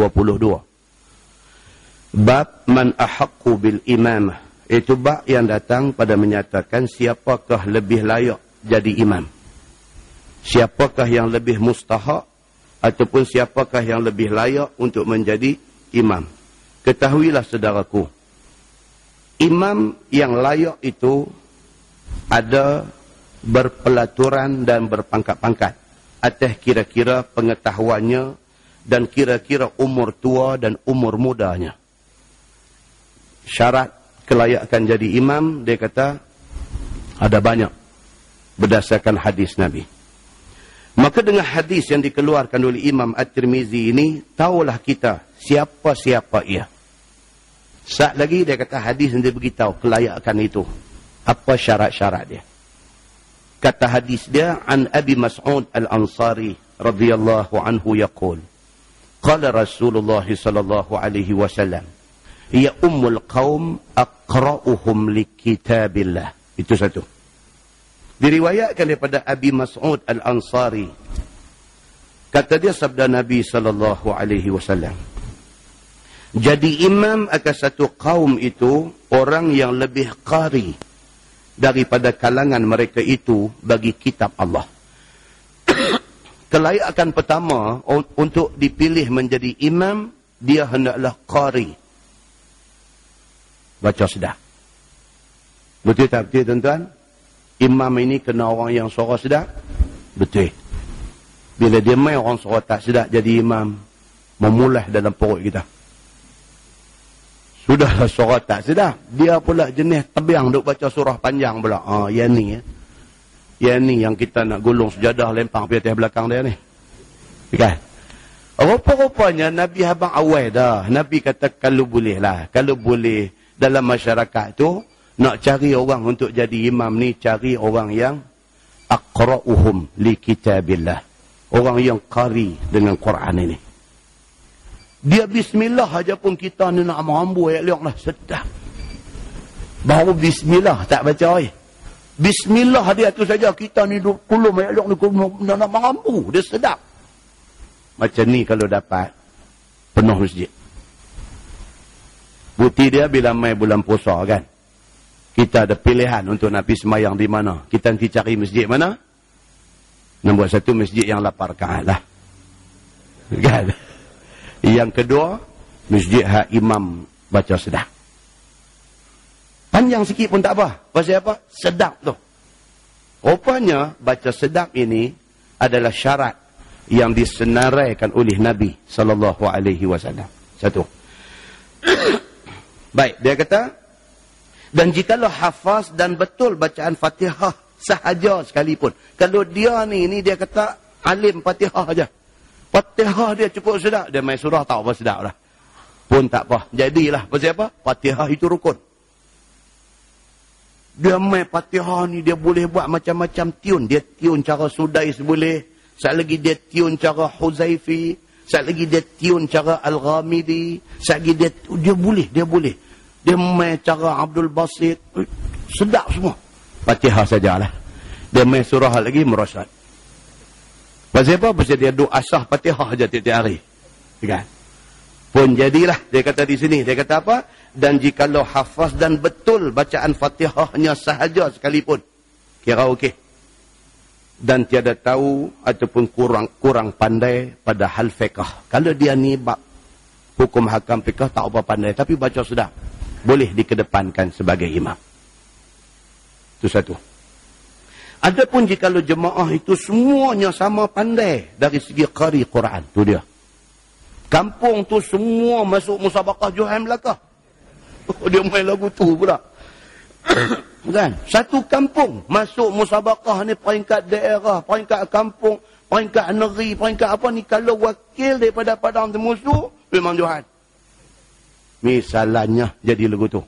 Bab man ahaqqu bil imamah. Itu bab yang datang pada menyatakan siapakah lebih layak jadi imam. Siapakah yang lebih mustahak ataupun siapakah yang lebih layak untuk menjadi imam. Ketahuilah saudaraku, imam yang layak itu ada berpelaturan dan berpangkat-pangkat atas kira-kira pengetahuannya dan kira-kira umur tua dan umur mudanya. Syarat kelayakan jadi imam, dia kata ada banyak berdasarkan hadis Nabi. Maka dengan hadis yang dikeluarkan oleh Imam At-Tirmizi ini, tahulah kita siapa-siapa ia. Saat lagi dia kata hadis yang dia beritahu kelayakan itu. Apa syarat-syarat dia? Kata hadis dia, an Abi Mas'ud Al-Ansari radhiyallahu anhu yaqul, qala Rasulullah sallallahu alaihi wasallam, ya ummul qaum aqra'uhum li kitabillah. Itu satu. Diriwayatkan daripada Abi Mas'ud Al-Ansari Kata dia sabda Nabi SAW. Jadi imam akan satu kaum itu orang yang lebih qari daripada kalangan mereka itu bagi kitab Allah. Kelayakan pertama untuk dipilih menjadi imam, dia hendaklah qari. Baca sedap. Betul tak betul tuan-tuan? Imam ini kena orang yang suara sedap? Betul. Bila dia main orang suara tak sedap jadi imam, memulai dalam perut kita. Sudahlah suara tak sedap. Dia pula jenis tebiang duk baca surah panjang pula. Yang ni ya. Yang ni yang kita nak gulung sejadah lempang pergi atas belakang dia ni. Kan? Rupa-rupanya Nabi abang awal dah. Nabi kata kalau boleh lah. Kalau boleh dalam masyarakat tu nak cari orang untuk jadi imam ni, cari orang yang aqra'uhum li kitabillah. Orang yang qari dengan Quran ini. Dia bismillah aja pun kita ni nak merambu ayat liang lah. Sedap. Baru bismillah tak baca bismillah dia tu saja kita ni kulum ayat liang ni nak merambu. Dia sedap. Macam ni kalau dapat penuh masjid. Bukti dia bila mai bulan puasa kan. Kita ada pilihan untuk nak pergi semayang di mana. Kita nanti cari masjid mana? Nombor satu, masjid yang 8 rakaat lah. Kan? Yang kedua, masjid hak imam baca sedap. Panjang sikit pun tak apa. Pasal apa? Sedap tu. Rupanya, baca sedap ini adalah syarat yang disenaraikan oleh Nabi SAW. Satu. Baik, dia kata, dan jikalau hafaz dan betul bacaan Fatihah sahaja sekalipun. Kalau dia ni dia kata alim Fatihah aja. Fatihah dia cukup sedap. Dia main surah tak apa sedap lah. Pun tak apa. Jadilah. Pasal apa? Fatihah itu rukun. Dia main Fatihah ni dia boleh buat macam-macam tiun. Dia tiun cara Sudais boleh. Sekali lagi dia tiun cara Huzaifi. Sekali lagi dia tiun cara Al-Ghamidi. Sekali lagi dia boleh. Dia main cara Abdul Basit. Sedap semua. Fatihah sajalah. Dia main surah lagi merosot. Pasal apa? Pasal dia duk asah Fatihah saja tiap-tiap hari. Kan? Pun jadilah. Dia kata di sini. Dia kata apa? Dan jikalau hafaz dan betul bacaan Fatihahnya sahaja sekalipun. Kira okey. Dan tiada tahu ataupun kurang pandai pada hal fiqh. Kalau dia ni hukum hakam fiqh tak apa pandai. Tapi baca sedap. Boleh dikedepankan sebagai imam. Itu satu. Adapun jikalau jemaah itu semuanya sama pandai dari segi qari Quran. Itu dia. Kampung tu semua masuk musabaqah Juhan Melaka. Dia main lagu tu pula. Kan? Satu kampung masuk musabaqah ni peringkat daerah, peringkat kampung, peringkat negeri, peringkat apa ni. Kalau wakil daripada Padang Temusu, memang Juhan. Misalnya jadi lagu tu.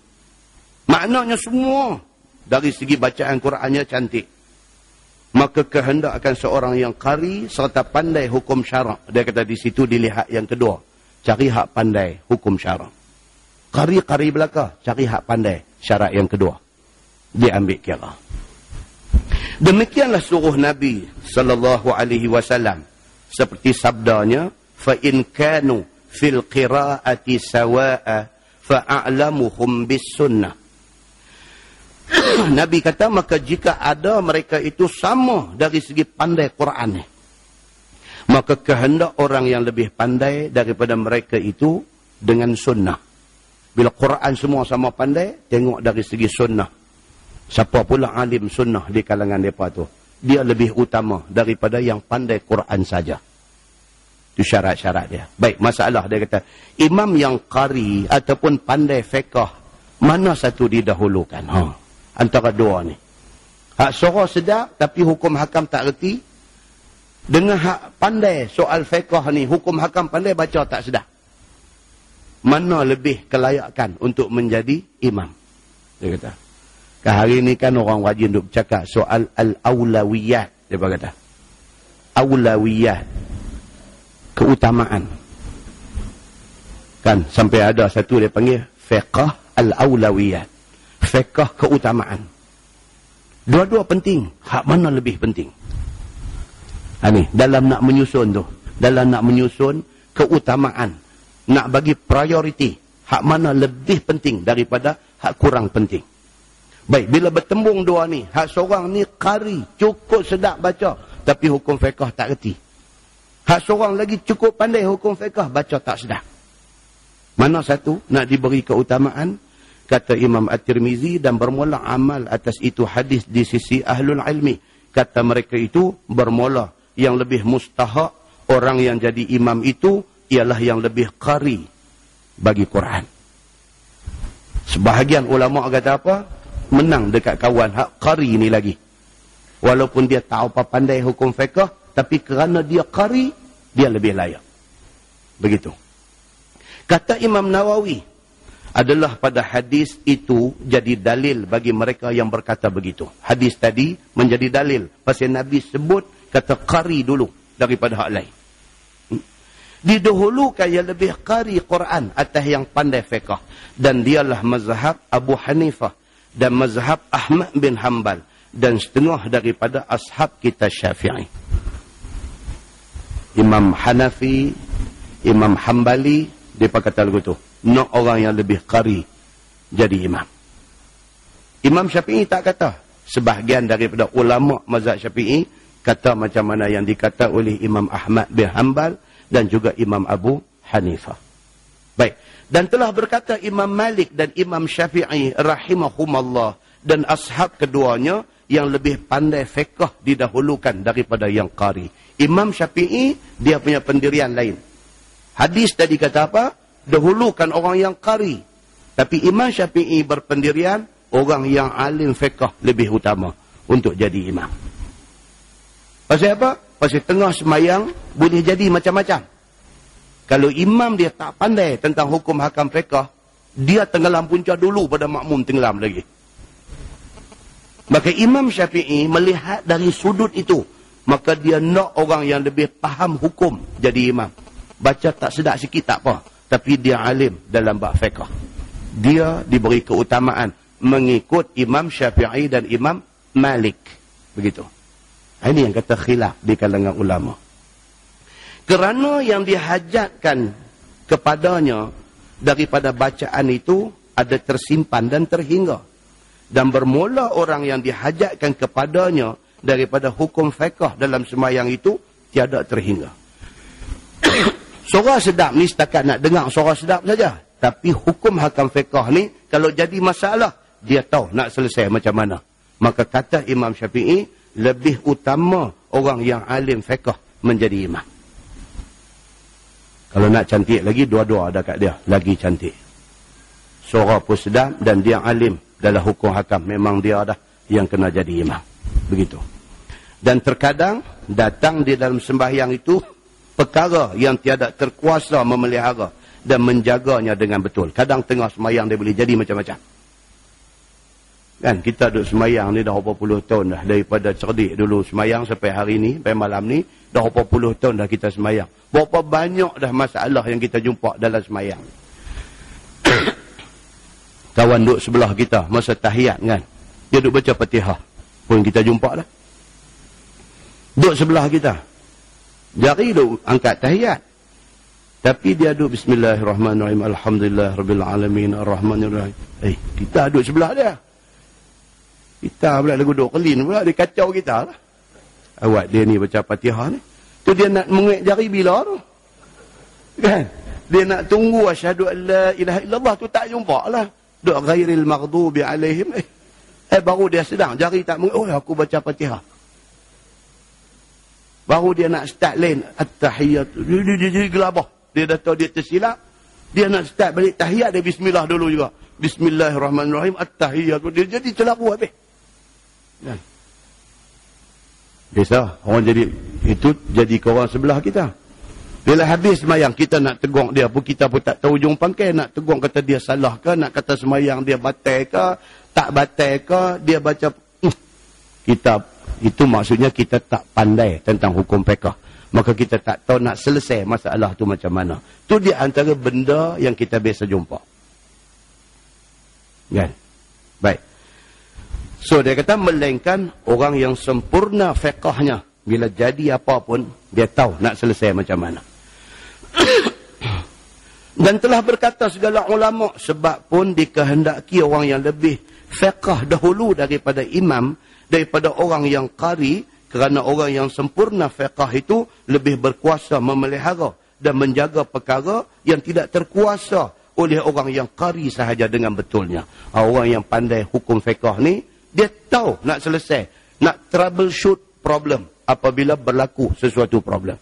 Maknanya semua dari segi bacaan Qurannya cantik. Maka kehendakkan seorang yang qari serta pandai hukum syarak. Dia kata di situ dilihat yang kedua. Cari hak pandai hukum syarak. Qari belaka. Cari hak pandai syarat yang kedua. Dia ambil kira. Demikianlah suruh Nabi SAW. Seperti sabdanya. فَإِنْ كَانُوا فِي الْقِرَاءَةِ سَوَاءَ فَأَعْلَمُهُمْ بِالسُّنَّةِ. Nabi kata, maka jika ada mereka itu sama dari segi pandai Quran ni, maka kehendak orang yang lebih pandai daripada mereka itu dengan sunnah. Bila Quran semua sama pandai, tengok dari segi sunnah. Siapa pula alim sunnah di kalangan mereka tu? Dia lebih utama daripada yang pandai Quran saja. Itu syarat-syarat dia. Baik, masalah dia kata, imam yang qari ataupun pandai fiqh, mana satu didahulukan? Antara dua ni. Hak suara sedap tapi hukum hakam tak reti. Dengan hak pandai soal fiqh ni, hukum hakam pandai baca tak sedap. Mana lebih kelayakan untuk menjadi imam? Dia kata. Hari ni kan orang rajin duk bercakap soal al-awlawiyat. Dia kata. Awlawiyat. Keutamaan. Kan sampai ada satu dia panggil fiqh al-awlawiyat. Fiqh keutamaan. Dua-dua penting. Hak mana lebih penting? Ni, dalam nak menyusun tu. dalam nak menyusun keutamaan, nak bagi prioriti, hak mana lebih penting daripada hak kurang penting. Baik, bila bertembung dua ni, hak seorang ni qari, cukup sedap baca, tapi hukum fiqh tak reti. Hak seorang lagi cukup pandai hukum fiqh, baca tak sedap. Mana satu nak diberi keutamaan? Kata Imam At-Tirmizi, dan bermula amal atas itu hadis di sisi ahlul ilmi. Kata mereka itu bermula yang lebih mustahak orang yang jadi imam itu ialah yang lebih qari bagi Quran. Sebahagian ulama kata apa? Menang dekat kawan hak qari ni lagi. Walaupun dia tahu apa pandai hukum fiqh, tapi kerana dia qari, dia lebih layak. Begitu. Kata Imam Nawawi, adalah pada hadis itu jadi dalil bagi mereka yang berkata begitu. Hadis tadi menjadi dalil pasal Nabi sebut kata qari dulu daripada hak lain. Didahulukan yang lebih qari Quran atas yang pandai fiqh, dan dialah mazhab Abu Hanifah dan mazhab Ahmad bin Hanbal dan setengah daripada ashab kita Syafi'i. Imam Hanafi, Imam Hanbali, dia kata lagu tu, nak orang yang lebih qari jadi imam. Imam Syafi'i tak kata. Sebahagian daripada ulama mazhab Syafi'i kata macam mana yang dikata oleh Imam Ahmad bin Hanbal dan juga Imam Abu Hanifah. Baik. Dan telah berkata Imam Malik dan Imam Syafi'i rahimahumallah dan ashab keduanya yang lebih pandai fiqh didahulukan daripada yang qari. Imam Syafi'i dia punya pendirian lain. Hadis tadi kata apa? Dahulukan orang yang qari. Tapi Imam Syafi'i berpendirian orang yang alim fiqh lebih utama untuk jadi imam. Pasal apa? Pasal tengah semayang boleh jadi macam-macam. Kalau imam dia tak pandai tentang hukum hakam fiqh, dia tenggelam punca dulu pada makmum tenggelam lagi. Maka Imam Syafi'i melihat dari sudut itu, maka dia nak orang yang lebih faham hukum jadi imam. Baca tak sedap sikit tak apa, tapi dia alim dalam bab fiqh. Dia diberi keutamaan mengikut Imam Syafi'i dan Imam Malik. Begitu. Ini yang kata khilaf di kalangan ulama. Kerana yang dihajatkan kepadanya daripada bacaan itu ada tersimpan dan terhingga. Dan bermula orang yang dihajatkan kepadanya daripada hukum fiqh dalam sembahyang itu tiada terhingga. Suara sedap ni setakat nak dengar suara sedap saja. Tapi hukum hakam fiqh ni kalau jadi masalah, dia tahu nak selesai macam mana. Maka kata Imam Syafi'i, lebih utama orang yang alim fiqh menjadi imam. Kalau nak cantik lagi, dua-dua ada kat dia. Lagi cantik. Suara pun sedap dan dia alim dalam hukum hakam. Memang dia dah yang kena jadi imam. Begitu. Dan terkadang datang di dalam sembahyang itu perkara yang tiada terkuasa memelihara dan menjaganya dengan betul. Kadang tengah sembahyang dia boleh jadi macam-macam. Kan kita duduk semayang ni dah berapa puluh tahun dah. Daripada cerdik dulu semayang sampai hari ni, sampai malam ni, dah berapa puluh tahun dah kita semayang. Berapa banyak dah masalah yang kita jumpa dalam semayang. Kawan duduk sebelah kita masa tahiyat kan, dia duduk baca Fatihah pun kita jumpa dah. Duduk sebelah kita, jari duduk angkat tahiyat, tapi dia duduk Bismillahirrahmanirrahim, Alhamdulillah Rabbil Alamin, Ar-Rahmanirrahim. Kita duduk sebelah dia. Kita pula lagu duduk kelin pula, dia kacau kita lah. Awak dia ni baca Fatihah ni, tu dia nak menguik jari bila tu. Kan? Dia nak tunggu asyhadu an la ilaha illallah tu tak jumpa lah. Duk ghairil maghdubi alaihim. Baru dia sedang jari tak menguik, oh aku baca Fatihah. Baru dia nak start lain, at-tahiyat. Dia jadi gelabah. Dia dah tahu dia tersilap. Dia nak start balik tahiyat, dia bismillah dulu juga. Bismillahirrahmanirrahim, at-tahiyat. Dia jadi celaru habis. Kan? Biasa orang jadi itu jadi ke orang sebelah kita. Bila habis semayang kita nak tegur dia pun kita pun tak tahu ujung pangkai. Nak tegur kata dia salah ke, nak kata semayang dia batal ke, tak batal ke, dia baca kita itu maksudnya kita tak pandai tentang hukum fiqh. Maka kita tak tahu nak selesai masalah tu macam mana. Tu di antara benda yang kita biasa jumpa. Kan? Baik. So dia kata melainkan orang yang sempurna fiqhnya Bila jadi apa pun, dia tahu nak selesai macam mana. Dan telah berkata segala ulama, sebab pun dikehendaki orang yang lebih fiqh dahulu daripada imam, daripada orang yang qari, kerana orang yang sempurna fiqh itu lebih berkuasa memelihara dan menjaga perkara yang tidak terkuasa oleh orang yang qari sahaja dengan betulnya. Orang yang pandai hukum fiqh ni, dia tahu nak selesai, nak troubleshoot problem apabila berlaku sesuatu problem.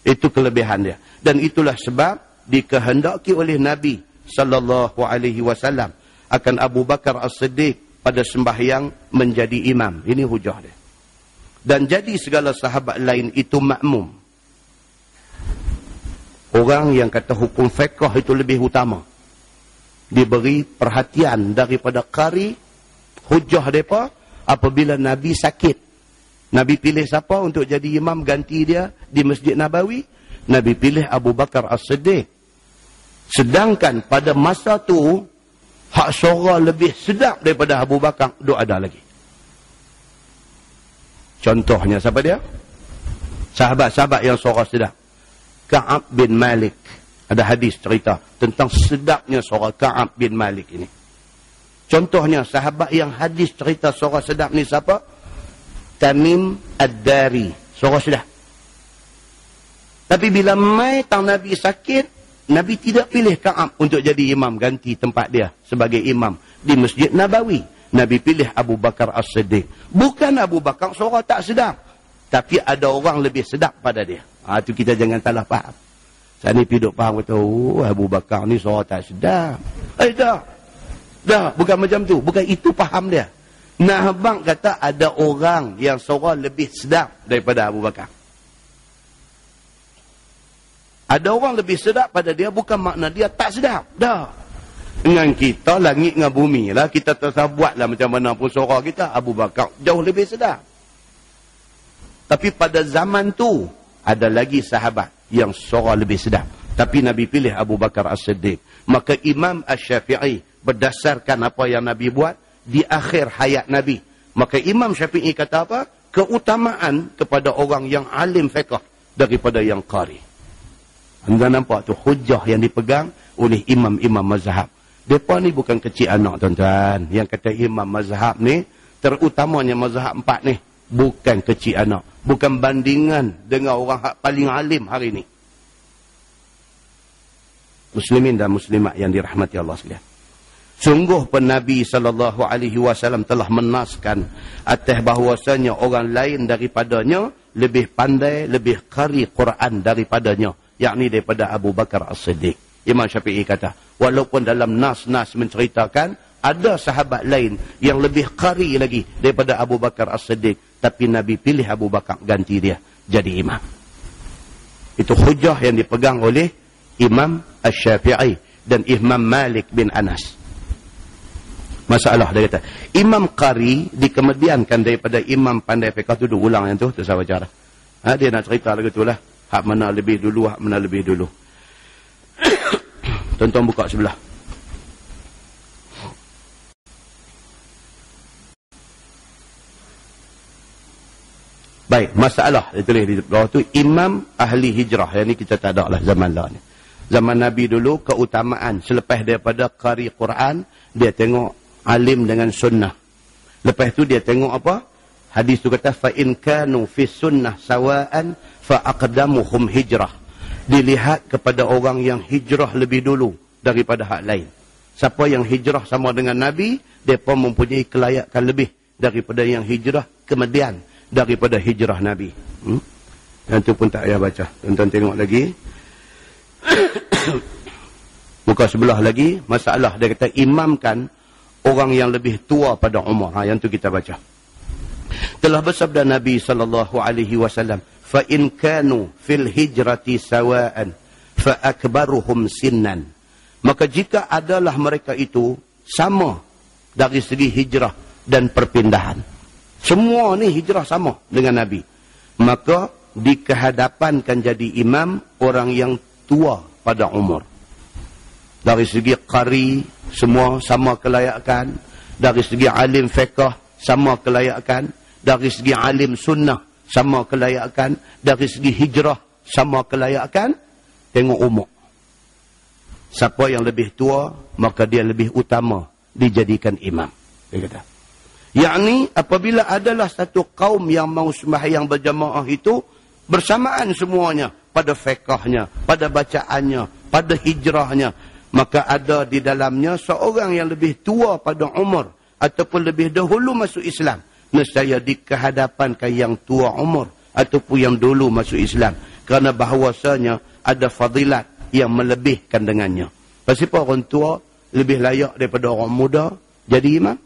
Itu kelebihan dia. Dan itulah sebab dikehendaki oleh Nabi sallallahu alaihi wasallam akan Abu Bakar As-Siddiq pada sembahyang menjadi imam. Ini hujah dia. Dan jadi segala sahabat lain itu makmum. Orang yang kata hukum fiqh itu lebih utama, diberi perhatian daripada qari. Hujah mereka apabila Nabi sakit, Nabi pilih siapa untuk jadi imam ganti dia di Masjid Nabawi? Nabi pilih Abu Bakar As-Siddiq. Sedangkan pada masa tu hak suara lebih sedap daripada Abu Bakar duk ada lagi. Contohnya siapa dia? Sahabat-sahabat yang suara sedap. Ka'ab bin Malik. Ada hadis cerita tentang sedapnya suara Ka'ab bin Malik ini. Contohnya sahabat yang hadis cerita suara sedap ni siapa? Tamim Ad-Dari. Suara sedap. Tapi bila mai tang Nabi sakit, Nabi tidak pilih Ka'ab untuk jadi imam ganti tempat dia sebagai imam di Masjid Nabawi. Nabi pilih Abu Bakar As-Siddiq. Bukan Abu Bakar suara tak sedap, tapi ada orang lebih sedap pada dia. Itu kita jangan salah faham. Saya ni piduk faham kata, Abu Bakar ni suara tak sedap. Dah, bukan macam tu. Bukan itu faham dia. Nah, abang kata ada orang yang suara lebih sedap daripada Abu Bakar. Ada orang lebih sedap pada dia, bukan makna dia tak sedap. Dah. Dengan kita, langit dengan bumi lah. Kita terserah buatlah macam mana pun suara kita. Abu Bakar jauh lebih sedap. Tapi pada zaman tu, ada lagi sahabat yang suara lebih sedap. Tapi Nabi pilih Abu Bakar As-Siddiq. Maka Imam Asy-Syafi'i berdasarkan apa yang Nabi buat di akhir hayat Nabi. Maka Imam Syafi'i kata apa? Keutamaan kepada orang yang alim fiqh daripada yang qari. Anda nampak tu hujah yang dipegang oleh imam-imam mazhab. Mereka ni bukan kecil anak tuan-tuan. Yang kata imam mazhab ni, terutamanya mazhab 4 ni, bukan kecil anak. Bukan bandingan dengan orang paling alim hari ni. Muslimin dan muslimat yang dirahmati Allah sekalian. Sungguh pun Nabi SAW telah menaskan atas bahawasanya orang lain daripadanya lebih pandai, lebih qari Quran daripadanya. Yakni daripada Abu Bakar As-Siddiq. Imam Syafi'i kata, walaupun dalam nas-nas menceritakan, ada sahabat lain yang lebih qari lagi daripada Abu Bakar As-Siddiq. Tapi Nabi pilih Abu Bakar ganti dia jadi imam. Itu hujah yang dipegang oleh Imam Asy-Syafi'i dan Imam Malik bin Anas. Masalah dia kata, imam qari dikemudiankan daripada imam pandai fiqh tu. Ulang yang tu saya baca dah. Dia nak cerita lagi tu lah. Hak mana lebih dulu, hak mana lebih dulu. Tonton buka sebelah. Baik, masalah dia tulis di bawah tu, imam ahli hijrah. Yang ni kita tak ada lah zaman lah ni. Zaman Nabi dulu, keutamaan selepas daripada qari Quran, dia tengok alim dengan sunnah. Lepas tu dia tengok apa? Hadis tu kata, fa in kanu fi sunnah sawaan fa aqdamuhum hijrah. Dilihat kepada orang yang hijrah lebih dulu daripada hak lain. Siapa yang hijrah sama dengan Nabi, mereka mempunyai kelayakan lebih daripada yang hijrah kemudian daripada hijrah Nabi. Yang tu pun tak payah baca. Tonton tengok lagi. Muka sebelah lagi, masalah dia kata imamkan orang yang lebih tua pada umur. Yang tu kita baca. Telah bersabda Nabi SAW, fa in kanu fil hijrati sawaan fa akbaruhum sinnan. Maka jika adalah mereka itu sama dari segi hijrah dan perpindahan, semua ni hijrah sama dengan Nabi, maka dikehadapankan jadi imam orang yang tua pada umur. Dari segi qari semua sama kelayakan, dari segi alim fiqh sama kelayakan, dari segi alim sunnah sama kelayakan. Dari segi hijrah, sama kelayakan. Tengok umur. Siapa yang lebih tua, maka dia lebih utama dijadikan imam. Dia kata. Yakni apabila adalah satu kaum yang mau sembahyang berjamaah itu, bersamaan semuanya. Pada fiqahnya, pada bacaannya, pada hijrahnya. Maka ada di dalamnya seorang yang lebih tua pada umur. Ataupun lebih dahulu masuk Islam. Nescaya dikehadapankan yang tua umur. Ataupun yang dulu masuk Islam. Kerana bahawasanya ada fadilat yang melebihkan dengannya. Pasal orang tua lebih layak daripada orang muda jadi imam.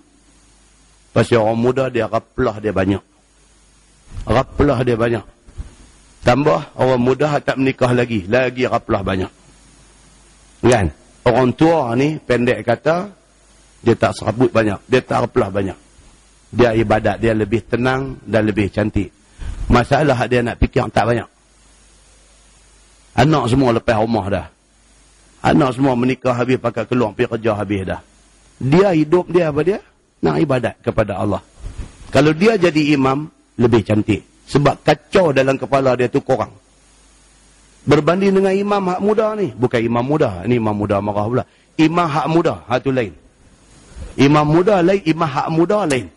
Pasal orang muda dia raplah dia banyak. Raplah dia banyak. Tambah orang muda tak menikah lagi raplah banyak. Kan? Orang tua ni pendek kata dia tak serabut banyak, dia tak raplah banyak. Dia ibadat dia lebih tenang dan lebih cantik. Masalah dia nak fikir tak banyak. Anak semua lepas rumah dah. Anak semua menikah habis pakai keluar pergi kerja habis dah. Dia hidup dia apa dia? Nak ibadat kepada Allah. Kalau dia jadi imam, lebih cantik. Sebab kacau dalam kepala dia tu kurang. Berbanding dengan imam hak muda ni. Bukan imam muda. Ini imam muda marah pula. Imam hak muda. Hak tu lain. Imam muda lain. Imam hak muda lain.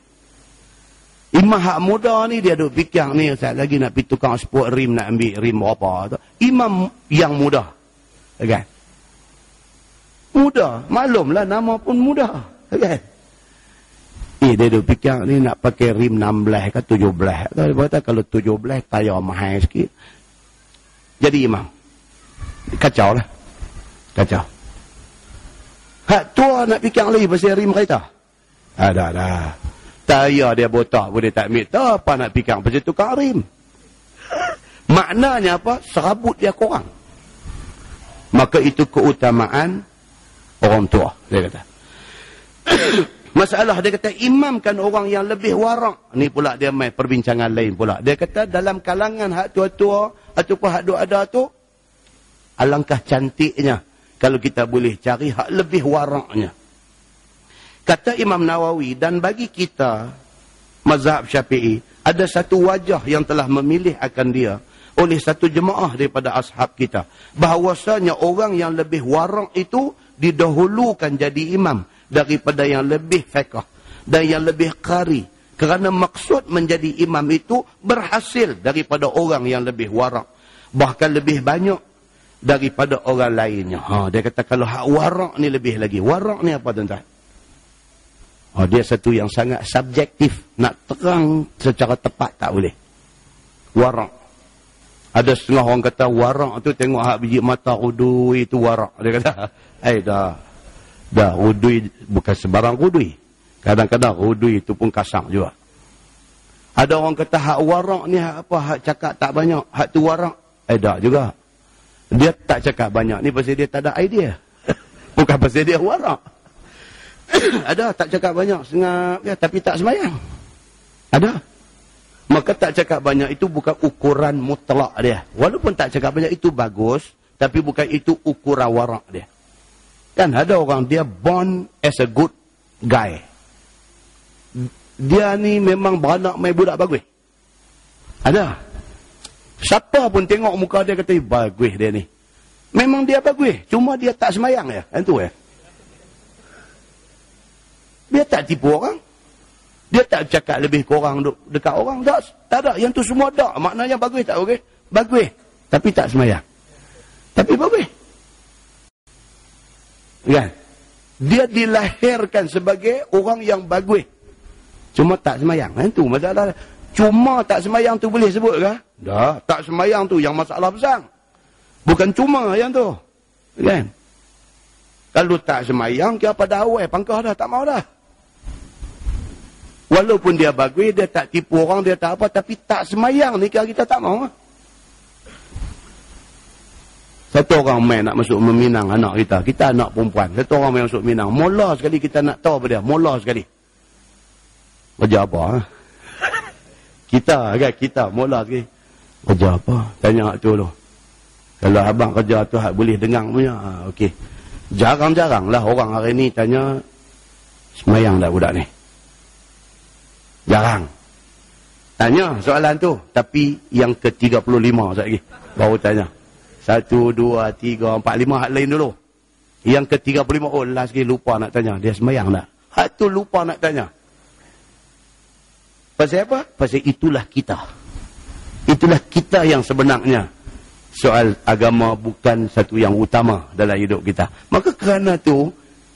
Imam hak muda ni dia duk fikir ni saat lagi nak pergi tukang sport rim nak ambil rim berapa tu. Imam yang muda. Kan? Muda. Maklumlah nama pun muda. Kan? Dia duk fikir ni nak pakai rim 16 ke 17. Dia kata kalau 17 tayar mahal sikit. Jadi imam. Kacau lah. Kacau. Hak tua nak fikir lagi pasal rim kereta. Ada. Tayar dia botak pun dia tak ambil. Tak apa nak fikir pasal tukar rim. Maknanya apa? Serabut dia kurang. Maka itu keutamaan orang tua. Dia kata. Masalah dia kata imamkan orang yang lebih warak. Ni pula dia main perbincangan lain pula. Dia kata dalam kalangan hak tua-tua ataupun hak ada tu, alangkah cantiknya kalau kita boleh cari hak lebih waraknya. Kata Imam Nawawi, dan bagi kita mazhab Syafi'i ada satu wajah yang telah memilih akan dia oleh satu jemaah daripada ashab kita, bahawasanya orang yang lebih warak itu didahulukan jadi imam daripada yang lebih fiqh dan yang lebih qari, kerana maksud menjadi imam itu berhasil daripada orang yang lebih warak, bahkan lebih banyak daripada orang lainnya. Dia kata kalau hak warak ni lebih lagi. Warak ni apa tuan-tuan? Dia satu yang sangat subjektif. Nak terang secara tepat tak boleh. Warak. Ada setengah orang kata warak tu tengok hak biji mata udui itu warak. Dia kata, dah udui bukan sebarang udui. Kadang-kadang udui itu pun kasar juga. Ada orang kata hak warak ni hak apa? Hak cakap tak banyak. Hak tu warak. Tak juga. Dia tak cakap banyak ni pasal dia tak ada idea. Bukan pasal dia warak. Ada tak cakap banyak, sengap ya, tapi tak sembahyang. Ada. Maka tak cakap banyak itu bukan ukuran mutlak dia. Walaupun tak cakap banyak itu bagus, tapi bukan itu ukuran warak dia. Kan ada orang dia born as a good guy. Dia ni memang beranak main budak bagus. Ada. Siapa pun tengok muka dia kata bagus dia ni. Memang dia bagus, cuma dia tak sembahyang ya. Itu ya. Dia tak tipu orang. Dia tak cakap lebih kurang dekat orang. Tak ada. Yang tu semua tak. Maknanya bagus tak bagus? Bagus. Tapi tak sembahyang. Tapi bagus. Kan? Dia dilahirkan sebagai orang yang bagus. Cuma tak sembahyang. Itu masalah. Cuma tak sembahyang tu boleh sebut ke? Dah. Tak sembahyang tu yang masalah besar. Bukan cuma yang tu. Kan? Kalau tak sembahyang, kira pada awal pangkah dah. Tak mau dah. Walaupun dia bagus, dia tak tipu orang, dia tak apa, tapi tak sembahyang ni kita tak mau. Satu orang main nak masuk meminang anak kita. Kita anak perempuan. Satu orang main masuk minang. Mula sekali kita nak tahu apa dia. Mula sekali. Kerja apa? Kita mula sekali. Kerja apa? Tanya tu dulu. Kalau abang kerja tu boleh dengar punya. Okey. Jarang-jarang lah orang hari ni tanya sembahyang tak budak ni. Jarang. Tanya soalan tu. Tapi yang ke-35 sekejap lagi. Baru tanya. 1, 2, 3, 4, 5 hak lain dulu. Yang ke-35, oh last sekali lupa nak tanya. Dia sembahyang tak? Hak tu lupa nak tanya. Pasal apa? Pasal itulah kita. Itulah kita yang sebenarnya. Soal agama bukan satu yang utama dalam hidup kita. Maka kerana tu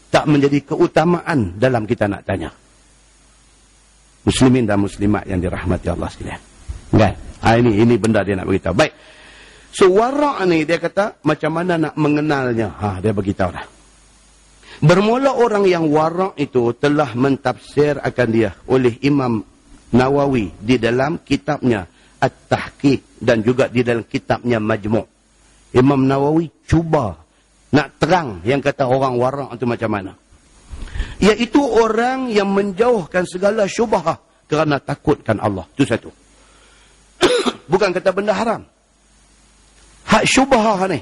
tak menjadi keutamaan dalam kita nak tanya. Muslimin dan muslimat yang dirahmati Allah sekalian. Kan? Ini benda dia nak beritahu. Baik. So warak ni dia kata macam mana nak mengenalnya. Dia beritahu dah. Bermula orang yang warak itu telah mentafsir akan dia oleh Imam Nawawi di dalam kitabnya At-Tahqiq dan juga di dalam kitabnya Majmu'. Imam Nawawi cuba nak terang yang kata orang warak itu macam mana. Iaitu orang yang menjauhkan segala syubhah kerana takutkan Allah. Itu satu. Bukan kata benda haram. Hak syubhah ni.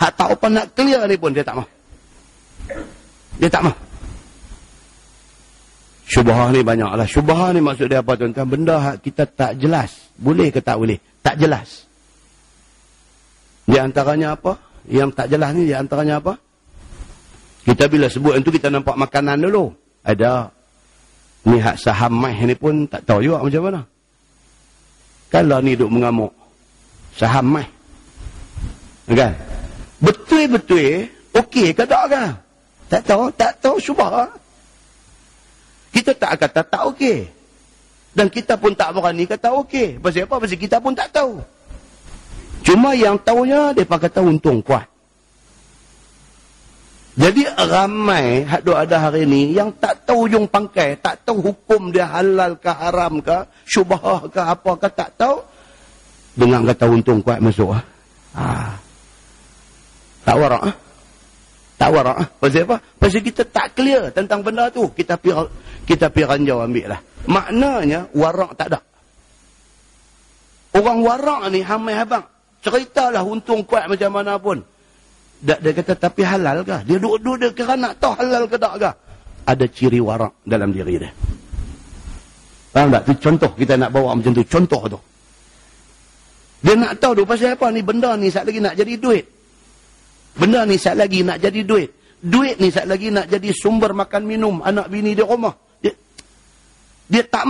Hak tak apa nak clear ni pun dia tak mahu. Dia tak mahu. Syubhah ni banyaklah. Syubhah ni maksud dia apa tuan-tuan? Benda hak kita tak jelas. Boleh ke tak boleh? Tak jelas. Di antaranya apa? Yang tak jelas ni di antaranya apa? Kita bila sebut itu kita nampak makanan dulu. Ada. Ni hak saham mai ni pun tak tahu juga macam mana. Kalau ni duk mengamuk. Saham mai. Kan? Betul-betul okey ke tak ke? Tak tahu syubhah. Kita tak kata tak okey. Dan kita pun tak berani kata okey. Pasal apa? Pasal kita pun tak tahu. Cuma yang tahunya mereka kata untung kuat. Jadi ramai hak duk ada hari ni yang tak tahu ujung pangkai, tak tahu hukum dia halal ke haram ke, syubhah ke apa ke tak tahu. Dengan kata untung kuat masuk tak warak Tak warak Pasal apa? Pasal kita tak clear tentang benda tu. Kita pergi ranjau ambil lah. Maknanya warak tak ada. Orang warak ni hamai habang. Ceritalah untung kuat macam mana pun. Dia kata tapi halal ke? Dia duduk dia kira nak tahu halal ke tak ke? Ada ciri warak dalam diri dia. Faham tak? Itu contoh kita nak bawa macam tu. Contoh tu. Dia nak tahu tu pasal apa ni benda ni saat lagi nak jadi duit. Benda ni saat lagi nak jadi duit. Duit ni saat lagi nak jadi sumber makan minum anak bini di rumah. Dia tak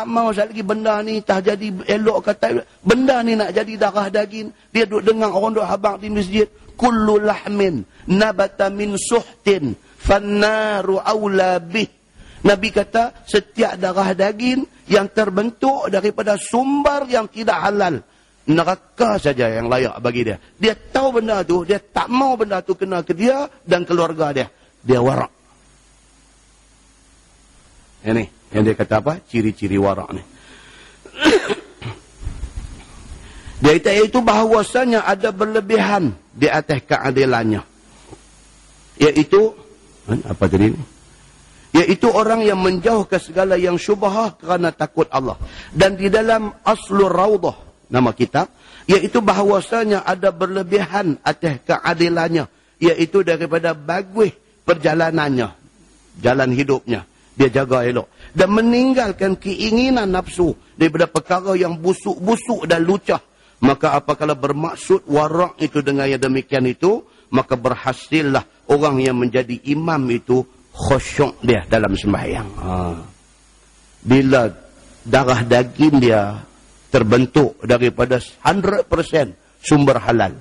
mau saat lagi benda ni tak jadi elok kata. Benda ni nak jadi darah daging. Dia duduk dengar orang duduk habang di masjid. Kullu lahmin nabata min suhtin fannaru awla bih. Nabi kata setiap darah daging yang terbentuk daripada sumber yang tidak halal, neraka saja yang layak bagi dia. Dia tahu benda tu, dia tak mau benda tu kena ke dia dan keluarga dia. Dia warak. Ini yang dia kata apa? Ciri-ciri warak ni. Dia kata itu bahawasanya ada berlebihan di atas keadilannya. Iaitu apa tadi ni? Iaitu orang yang menjauh ke segala yang syubhah kerana takut Allah. Dan di dalam Aslur Raudah, nama kitab, iaitu bahawasanya ada berlebihan atas keadilannya. Iaitu daripada bagus perjalanannya, jalan hidupnya. Dia jaga elok. Dan meninggalkan keinginan nafsu daripada perkara yang busuk-busuk dan lucah. Maka apabila bermaksud warak itu dengan yang demikian itu, maka berhasillah orang yang menjadi imam itu khusyuk dia dalam sembahyang. Bila darah daging dia terbentuk daripada 100% sumber halal,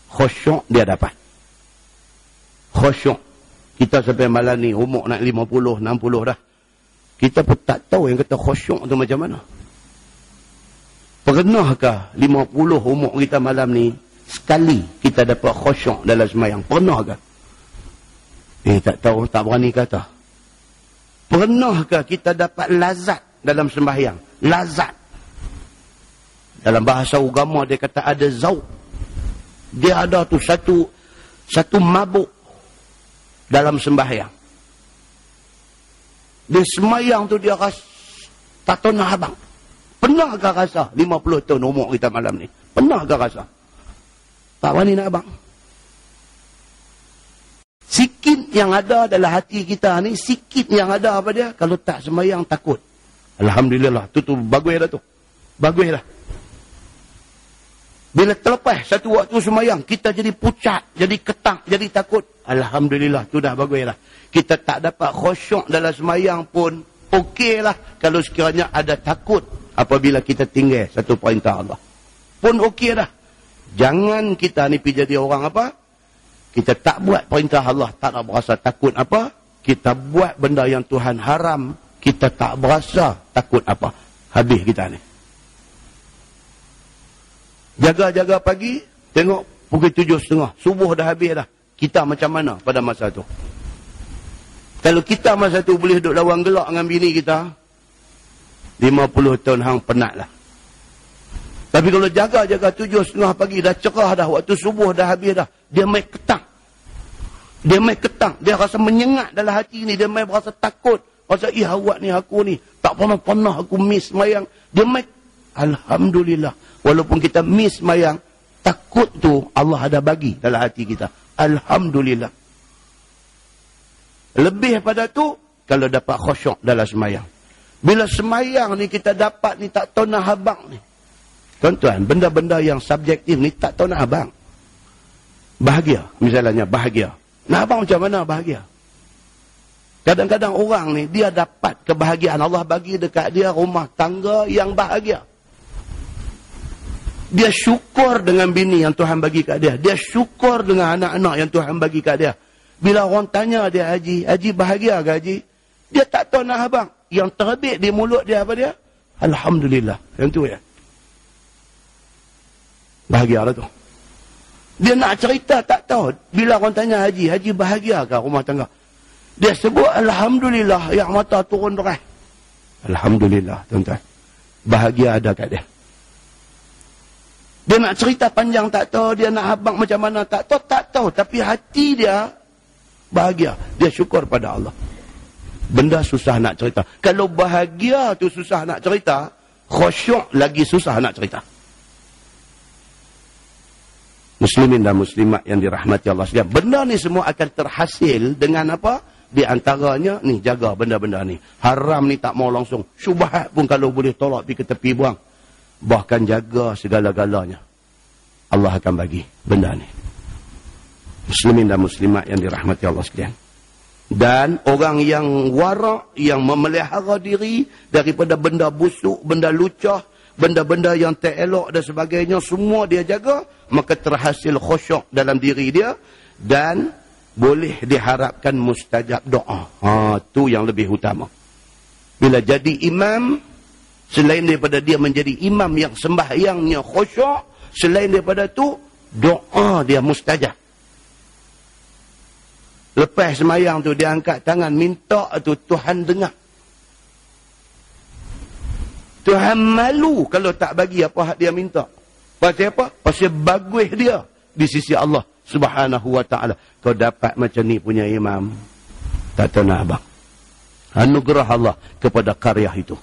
khusyuk dia dapat. Khusyuk. Kita sampai malam ni umur nak 50, 60 dah. Kita pun tak tahu yang kata khusyuk tu macam mana. Pernahkah 50 umur kita malam ni sekali kita dapat khusyuk dalam sembahyang? Pernahkah? Tak tahu, tak berani kata. Pernahkah kita dapat lazat dalam sembahyang? Lazat. Dalam bahasa agama dia kata ada zauq. Dia ada tu satu mabuk dalam sembahyang. Dia sembahyang tu dia rasa tak tahu nak habang. Pernahkah rasa 50 tahun umur kita malam ni? Pernahkah rasa? Tak berani nak abang. Sikit yang ada dalam hati kita ni, sikit yang ada apa dia? Kalau tak sembahyang takut. Alhamdulillah, tu bagus dah tu. Bagus dah. Bila terlepas satu waktu semayang, kita jadi pucat, jadi ketak, jadi takut. Alhamdulillah, tu dah bagus dah. Kita tak dapat khusyuk dalam semayang pun, okey lah. Kalau sekiranya ada takut apabila kita tinggal satu perintah Allah. Pun okey dah. Jangan kita ni pergi jadi orang apa? Kita tak buat perintah Allah, tak nak berasa takut apa? Kita buat benda yang Tuhan haram, kita tak berasa takut apa? Habis kita ni. Jaga-jaga pagi, tengok pukul 7.30, subuh dah habis dah. Kita macam mana pada masa tu? Kalau kita masa tu boleh duduk lawang gelak dengan bini kita, 50 tahun hang penat lah. Tapi kalau jaga-jaga 7.30 pagi, dah cerah dah, waktu subuh dah habis dah, dia main ketang. Dia main ketang. Dia rasa menyengat dalam hati ni. Dia main berasa takut. Rasa, awak ni, aku ni, tak pernah aku miss semayang. Dia main, alhamdulillah. Walaupun kita miss semayang, takut tu Allah ada bagi dalam hati kita. Alhamdulillah. Lebih pada tu, kalau dapat khusyuk dalam semayang. Bila semayang ni kita dapat ni tak tahu nak habang ni. Tuan-tuan, benda-benda yang subjektif ni tak tahu nak habang. Bahagia, misalnya bahagia. Nak habang macam mana bahagia? Kadang-kadang orang ni, dia dapat kebahagiaan. Allah bagi dekat dia rumah tangga yang bahagia. Dia syukur dengan bini yang Tuhan bagi kat dia. Dia syukur dengan anak-anak yang Tuhan bagi kat dia. Bila orang tanya dia, Haji bahagia ke Haji? Dia tak tahu nak habang. Yang terbit di mulut dia apa dia? Alhamdulillah. Yang tu ya. Bahagia lah tu. Dia nak cerita tak tahu. Bila orang tanya Haji bahagia ke rumah tangga? Dia sebut Alhamdulillah yang mata turun deras. Alhamdulillah tuan-tuan. Bahagia ada kat dia. Dia nak cerita panjang tak tahu. Dia nak habang macam mana tak tahu. Tapi hati dia bahagia. Dia syukur pada Allah. Benda susah nak cerita. Kalau bahagia tu susah nak cerita, khusyuk lagi susah nak cerita. Muslimin dan muslimat yang dirahmati Allah sekalian. Benda ni semua akan terhasil dengan apa? Di antaranya, ni jaga benda-benda ni. Haram ni tak mau langsung. Syubhat pun kalau boleh tolak pergi ke tepi buang. Bahkan jaga segala-galanya. Allah akan bagi benda ni. Muslimin dan muslimat yang dirahmati Allah sekalian. Dan orang yang warak, yang memelihara diri daripada benda busuk, benda lucah, benda-benda yang tak elok dan sebagainya, semua dia jaga, maka terhasil khusyuk dalam diri dia dan boleh diharapkan mustajab doa. Tu yang lebih utama. Bila jadi imam, selain daripada dia menjadi imam yang sembahyangnya khusyuk, selain daripada tu, doa dia mustajab. Lepas sembahyang tu, dia angkat tangan, minta tu, Tuhan dengar. Tuhan malu kalau tak bagi apa hak dia minta. Pasal apa? Pasal bagus dia di sisi Allah Subhanahu wa ta'ala. Kau dapat macam ni punya imam, tak tahu nak abang. Anugerah Allah kepada karya itu.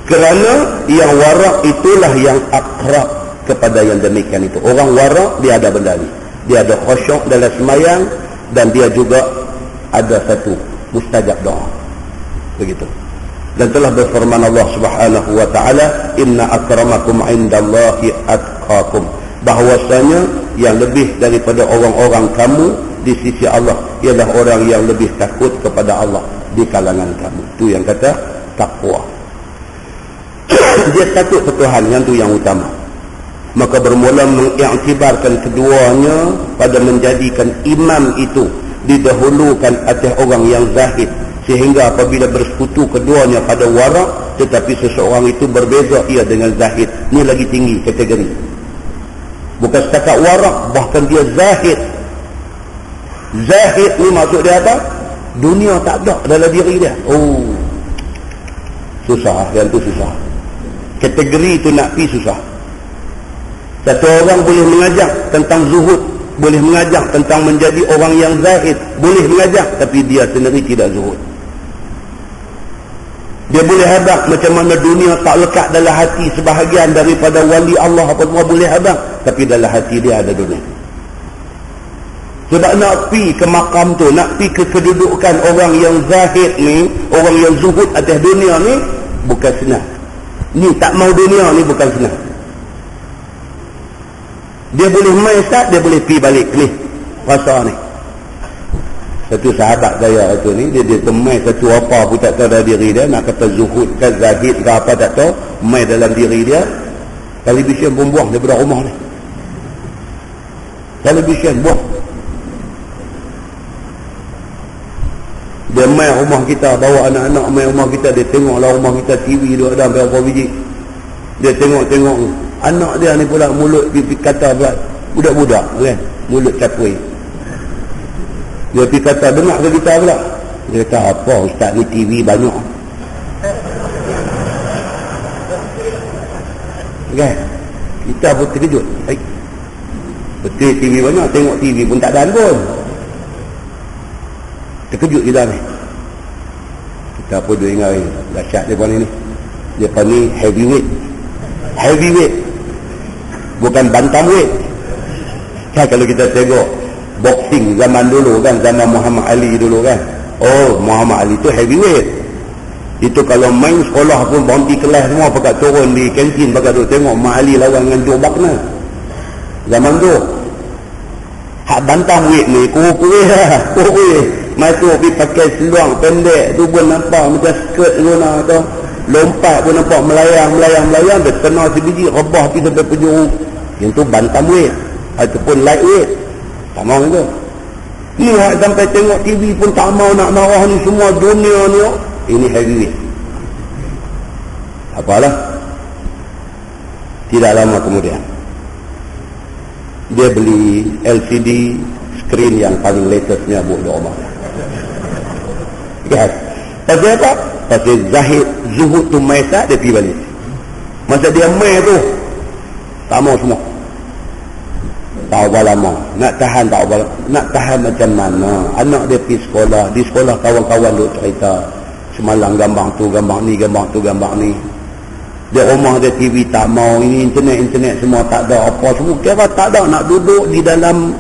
Kerana yang warak itulah yang akrab kepada yang demikian itu. Orang warak, dia ada benda ni. Dia ada khusyuk dalam semayang dan dia juga ada satu mustajab doa. Begitu. Dan telah berfirman Allah Subhanahu wa ta'ala, inna akramakum indallahi atqakum. Bahwasanya yang lebih daripada orang-orang kamu di sisi Allah ialah orang yang lebih takut kepada Allah di kalangan kamu. Itu yang kata takwa. Dia takut ke Tuhan, yang tu yang utama. Maka bermula mengiktibarkan keduanya pada menjadikan imam itu didahulukan atas orang yang zahid. Sehingga apabila bersekutu keduanya pada warak, tetapi seseorang itu berbeza ia dengan zahid. Ini lagi tinggi kategori. Bukan setakat warak, bahkan dia zahid. Zahid ni maksud dia apa? Dunia tak ada dalam diri dia. Susah, yang tu susah. Kategori itu nak pergi susah. Satu orang boleh mengajak tentang zuhud, boleh mengajak tentang menjadi orang yang zahid, boleh mengajak, tapi dia sendiri tidak zuhud. Dia boleh habaq macam mana dunia tak lekat dalam hati sebahagian daripada wali Allah apa semua boleh habaq, tapi dalam hati dia ada dunia. Sebab nak pi ke makam tu, nak pi ke kedudukan orang yang zahid ni, orang yang zuhud atas dunia ni, bukan senang. Ni tak mau dunia ni bukan senang. Dia boleh main start, dia boleh pi balik ni. Rasa ni. Satu sahabat saya itu ni, dia temai satu apa pun tak tahu dalam diri dia, nak kata zuhud ke zahid ke apa tak tahu, main dalam diri dia, televisyen pun buang daripada rumah ni. Televisyen buang. Dia main rumah kita, bawa anak-anak main rumah kita, dia tengoklah rumah kita TV dia ada berapa biji. Dia tengok-tengok anak dia ni pula mulut pipi kata pula budak-budak kan, mulut capui. Dia pergi kata, dengar ke kita pula? Dia kata, apa ustaz ni TV banyak. Kan? Kita pun terkejut. Betul TV banyak, tengok TV pun tak ada pun. Terkejut kita ni. Kita pun dia ingat, dahsyat dia ni. Dia ni heavyweight. Heavyweight. Bukan bantamweight. Kan kalau kita tengok boxing zaman dulu kan, zaman Muhammad Ali dulu kan. Oh, Muhammad Ali tu heavyweight. Itu kalau main sekolah pun berhenti kelas semua pakat turun di kantin pakat duk tengok Muhammad Ali lawan dengan Joe Buckner. Zaman tu. Hak bantamweight ni kurus-kurus lah. Kurus. Masuk pergi pakai seluar pendek tu pun nampak macam skirt guna tu. Lompat pun nampak melayang. Dia kena sebiji rebah pergi sampai penjuru. Yang tu bantamweight ataupun lightweight. Tak mau itu. Ni sampai tengok TV pun tak mau nak marah ni semua dunia ni. Ini heavyweight. Apalah. Tidak lama kemudian dia beli LCD screen yang paling latestnya buat di rumah. Yes. Pasal apa? Pasal zahid zuhud tu maisa dia pergi balik. Masa dia main tu tak mau semua. Tak apa lama. Nak tahan macam mana. Anak dia pergi sekolah. Di sekolah kawan-kawan duk cerita. Semalam gambar tu, gambar ni, gambar tu, gambar ni. Dia rumah dia TV tak mau. Ini internet semua tak ada. Apa semua. Kira tak ada. Nak duduk di dalam,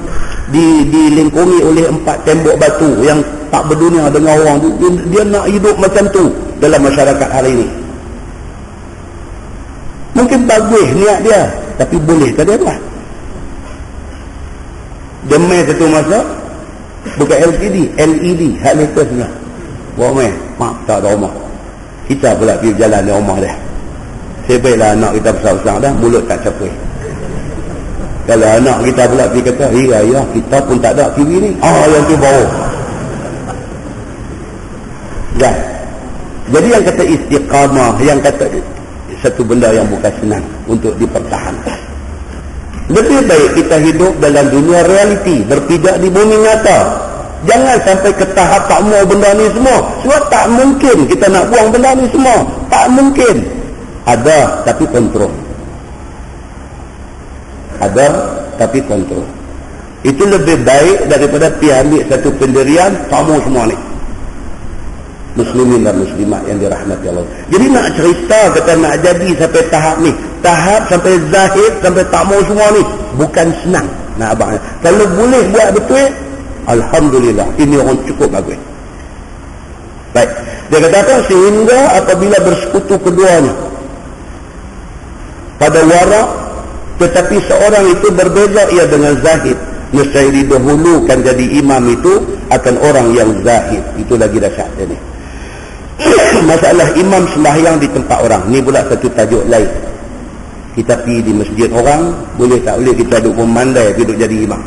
dilingkungi oleh 4 tembok batu yang tak berdunia dengan orang. Dia nak hidup macam tu dalam masyarakat hari ini. Mungkin bagus niat dia. Tapi boleh tak dia buat? Dia main satu masa bukan LED hak latest lah. Bawa main mak tak ada rumah, kita pula pergi jalan di rumah dia. Sebaiklah anak kita besar-besar dah, mulut tak capai. Kalau anak kita pula pergi kata, ayah kita pun tak ada TV ni, yang tu bawa kan. Jadi yang kata istiqamah, yang kata satu benda yang bukan senang untuk dipertahankan. Lebih baik kita hidup dalam dunia realiti, berpijak di bumi nyata. Jangan sampai ke tahap tak mau benda ni semua. Sebab tak mungkin kita nak buang benda ni semua. Tak mungkin. Ada tapi kontrol. Ada tapi kontrol. Itu lebih baik daripada pergi ambil satu pendirian tak mau semua ni. Muslimin dan muslimat yang dirahmati Allah. Jadi nak cerita kata nak jadi sampai tahap ni, tahap sampai zahid, sampai tak mau semua ni, bukan senang nak abang. Kalau boleh buat betul, alhamdulillah, ini orang cukup bagus. Baik, dia kata apa? Sehingga apabila bersekutu keduanya pada warak, tetapi seorang itu berbeza ia dengan zahid, nescaya didahulukan jadi imam itu akan orang yang zahid. Itu lagi dahsyat dia ni. Masalah imam sembahyang di tempat orang ni pula satu tajuk lain. Kita pergi di masjid orang, boleh tak boleh kita duduk memandai duduk jadi imam.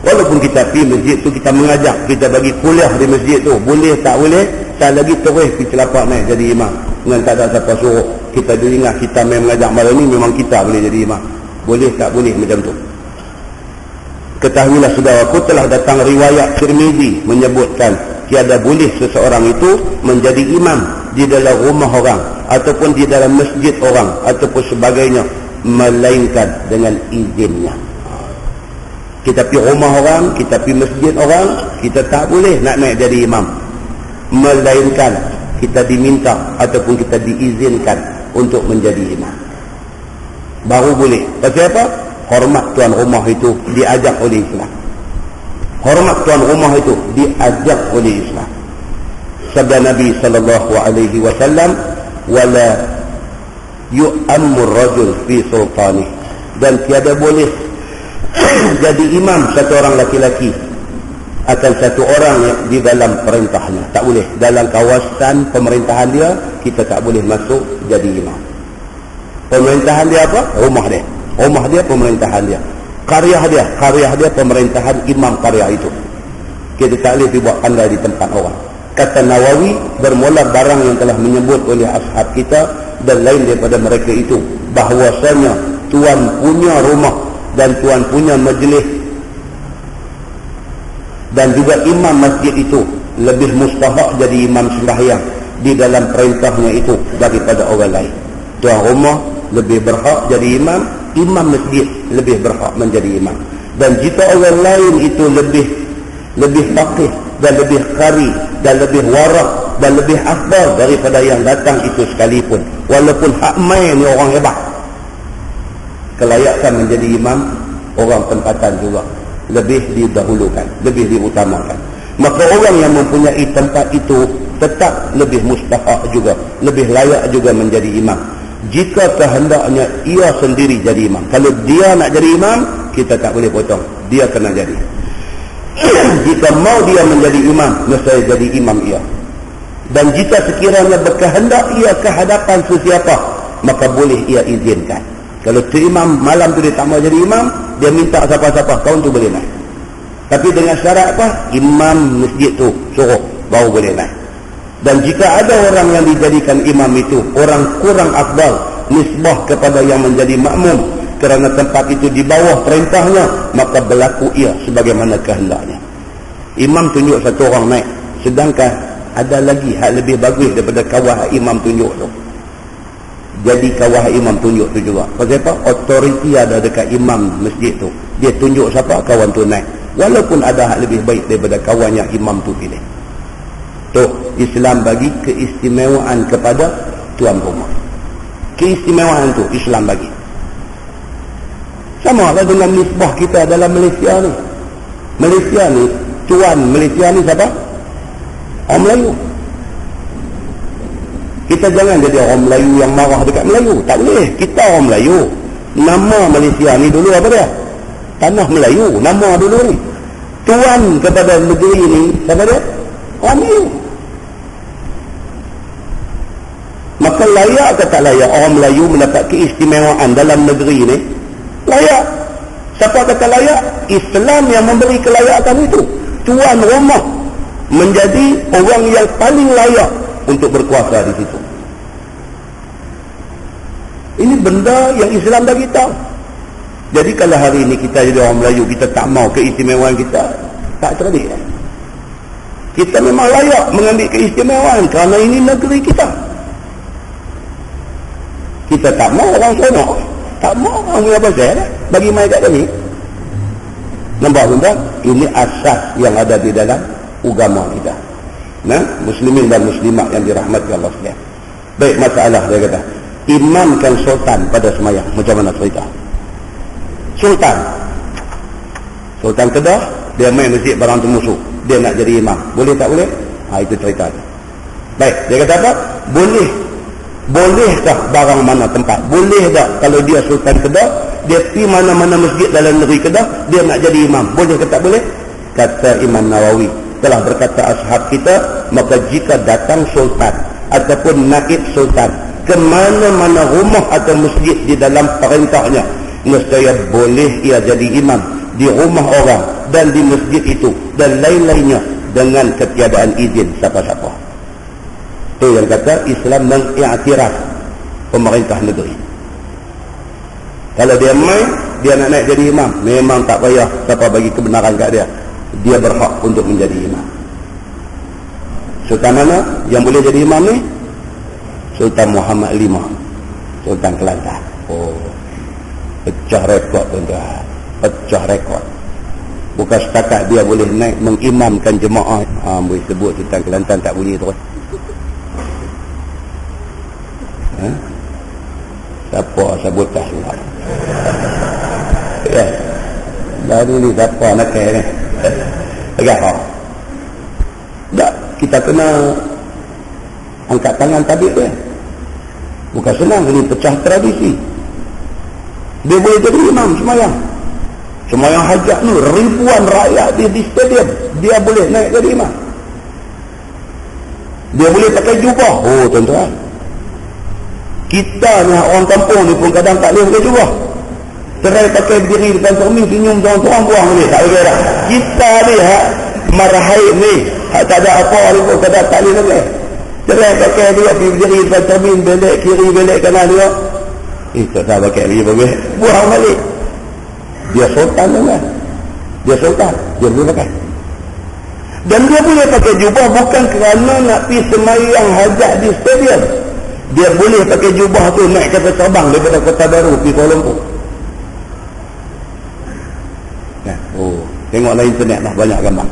Walaupun kita pergi masjid tu, kita mengajar, kita bagi kuliah di masjid tu, boleh tak boleh, tak lagi terus pergi celapak naik jadi imam dengan tak ada siapa suruh. Kita ingat kita main mengajar malam ni, memang kita boleh jadi imam. Boleh tak boleh macam tu. Ketahuilah saudaraku, telah datang riwayat Tirmizi menyebutkan tiada boleh seseorang itu menjadi imam di dalam rumah orang ataupun di dalam masjid orang ataupun sebagainya melainkan dengan izinnya. Kita pergi rumah orang, kita pergi masjid orang, kita tak boleh nak naik jadi imam melainkan kita diminta ataupun kita diizinkan untuk menjadi imam, baru boleh. Pasal apa? Hormat tuan rumah itu diajak oleh Islam. hormat tuan rumah itu diajak oleh Islam. Sabda Nabi sallallahu alaihi wasallam, wala yu'ammur rajul fi sultanih, dan tiada boleh jadi imam satu orang laki-laki akan satu orang di dalam perintahnya. Tak boleh. Dalam kawasan pemerintahan dia, kita tak boleh masuk jadi imam. Pemerintahan dia apa? Rumah dia. Rumah dia pemerintahan dia. Karya dia pemerintahan imam karya itu. Kita tak boleh buat pandai di tempat orang. Kata Nawawi, bermula barang yang telah menyebut oleh ashab kita dan lain daripada mereka itu, bahwasanya tuan punya rumah dan tuan punya majlis dan juga imam masjid itu lebih mustahak jadi imam sembahyang di dalam perintahnya itu daripada orang lain. Tuan rumah lebih berhak jadi imam, imam masjid lebih berhak menjadi imam. Dan jika orang lain itu lebih faqih dan lebih qari dan lebih warak dan lebih afdal daripada yang datang itu sekalipun, walaupun hak main ni orang hebat, kelayakan menjadi imam orang tempatan juga lebih didahulukan, lebih diutamakan. Maka orang yang mempunyai tempat itu tetap lebih mustahak juga, lebih layak juga menjadi imam, jika kehendaknya ia sendiri jadi imam. Kalau dia nak jadi imam, kita tak boleh potong, dia kena jadi. Jika mau dia menjadi imam, mesti jadi imam ia. Dan jika sekiranya berkehendak ia ke hadapan sesiapa, maka boleh ia izinkan. Kalau tu imam malam tu dia tak mau jadi imam, dia minta siapa-siapa, kawan tu boleh naik. Tapi dengan syarat apa? Imam masjid tu suruh, baru boleh naik. Dan jika ada orang yang dijadikan imam itu orang kurang afdal nisbah kepada yang menjadi makmum, kerana tempat itu di bawah perintahnya, maka berlaku ia sebagaimana kehendaknya. Imam tunjuk satu orang naik, sedangkan ada lagi hal lebih bagus daripada kawah imam tunjuk tu. Jadi kawah imam tunjuk tu juga. Pasal apa? Autoriti ada dekat imam masjid tu. Dia tunjuk siapa, kawan tu naik. Walaupun ada hak lebih baik daripada kawan yang imam tu pilih. Tu, Islam bagi keistimewaan kepada tuan rumah. Keistimewaan tu Islam bagi. Sama lah dengan nisbah kita dalam Malaysia ni. Malaysia ni, tuan Malaysia ni siapa? Orang Melayu. Kita jangan jadi orang Melayu yang marah dekat Melayu. Tak boleh. Kita orang Melayu. Nama Malaysia ni dulu apa dia? Tanah Melayu. Nama dulu ni. Tuan kepada negeri ni, siapa dia? Orang Melayu. Maka layak ke tak layak orang Melayu mendapat keistimewaan dalam negeri ni? Layak. Siapa kata layak? Islam yang memberi kelayakan itu. Tuan rumah menjadi orang yang paling layak untuk berkuasa di situ. Ini benda yang Islam bagi tahu. Jadi kalau hari ini kita jadi orang Melayu, kita tak mau keistimewaan kita, tak cerdik. Kita memang layak mengambil keistimewaan kerana ini negeri kita. Kita tak mau orang sonok, tak mau orang punya pasal bagi mai kat kami. Nampak tuan? Ini asas yang ada di dalam agama kita. Nah, muslimin dan muslimat yang dirahmati Allah sekalian. Baik, masalah dia kata, imamkan sultan pada semayang. Macam mana cerita? Sultan Kedah, dia main masjid barang tu musuh, dia nak jadi imam. Boleh tak boleh? Itu cerita dia. Baik, dia kata apa? Bolehkah barang mana tempat? Boleh tak kalau dia Sultan Kedah, dia pergi mana-mana masjid dalam negeri Kedah, dia nak jadi imam? Boleh ke tak boleh? Kata Imam Nawawi, telah berkata ashab kita, maka jika datang sultan ataupun naib sultan ke mana-mana rumah atau masjid di dalam perintahnya, nescaya boleh ia jadi imam di rumah orang dan di masjid itu dan lain-lainnya dengan ketiadaan izin siapa-siapa. Itu yang kata Islam mengiktiraf pemerintah negeri. Kalau dia main, dia nak naik jadi imam, memang tak payah siapa bagi kebenaran kat dia, dia berhak untuk menjadi imam. Sultan mana yang boleh jadi imam ni? Sultan Muhammad V, Sultan Kelantan. Oh, pecah rekod tuan-tuan, pecah rekod. Bukan setakat dia boleh naik mengimamkan jemaah, boleh sebut Sultan Kelantan tak bunyi terus. Siapa sabotaj pula? Ya, baru ni siapa nak kaya ni? Negara. Tak, kita kena angkat tangan tabik dia. Bukan senang, ini pecah tradisi. Dia boleh jadi imam semayang hajat ni, ribuan rakyat di stadium, dia boleh naik jadi imam. Dia boleh pakai jubah. Oh tuan-tuan, kita ni orang kampung ni pun kadang tak boleh pakai jubah. Cerai pakai diri depan cermin, senyum seorang-seorang, buang boleh, tak boleh dah. Kita ni marahai ni, tak ada apa ni pun kadang tak boleh. Cerai pakai dia pergi berdiri depan cermin, belek kiri belek kanan dia, tak dah pakai lagi bagus, buang balik. Dia sultan kan, dia sultan, dia boleh pakai. Dan dia boleh pakai jubah bukan kerana nak pergi semayang hajat di stadium. Dia boleh pakai jubah tu naik kapal terbang daripada Kota Baru pergi Kuala Lumpur. Oh, tengoklah internet lah, banyak gambar.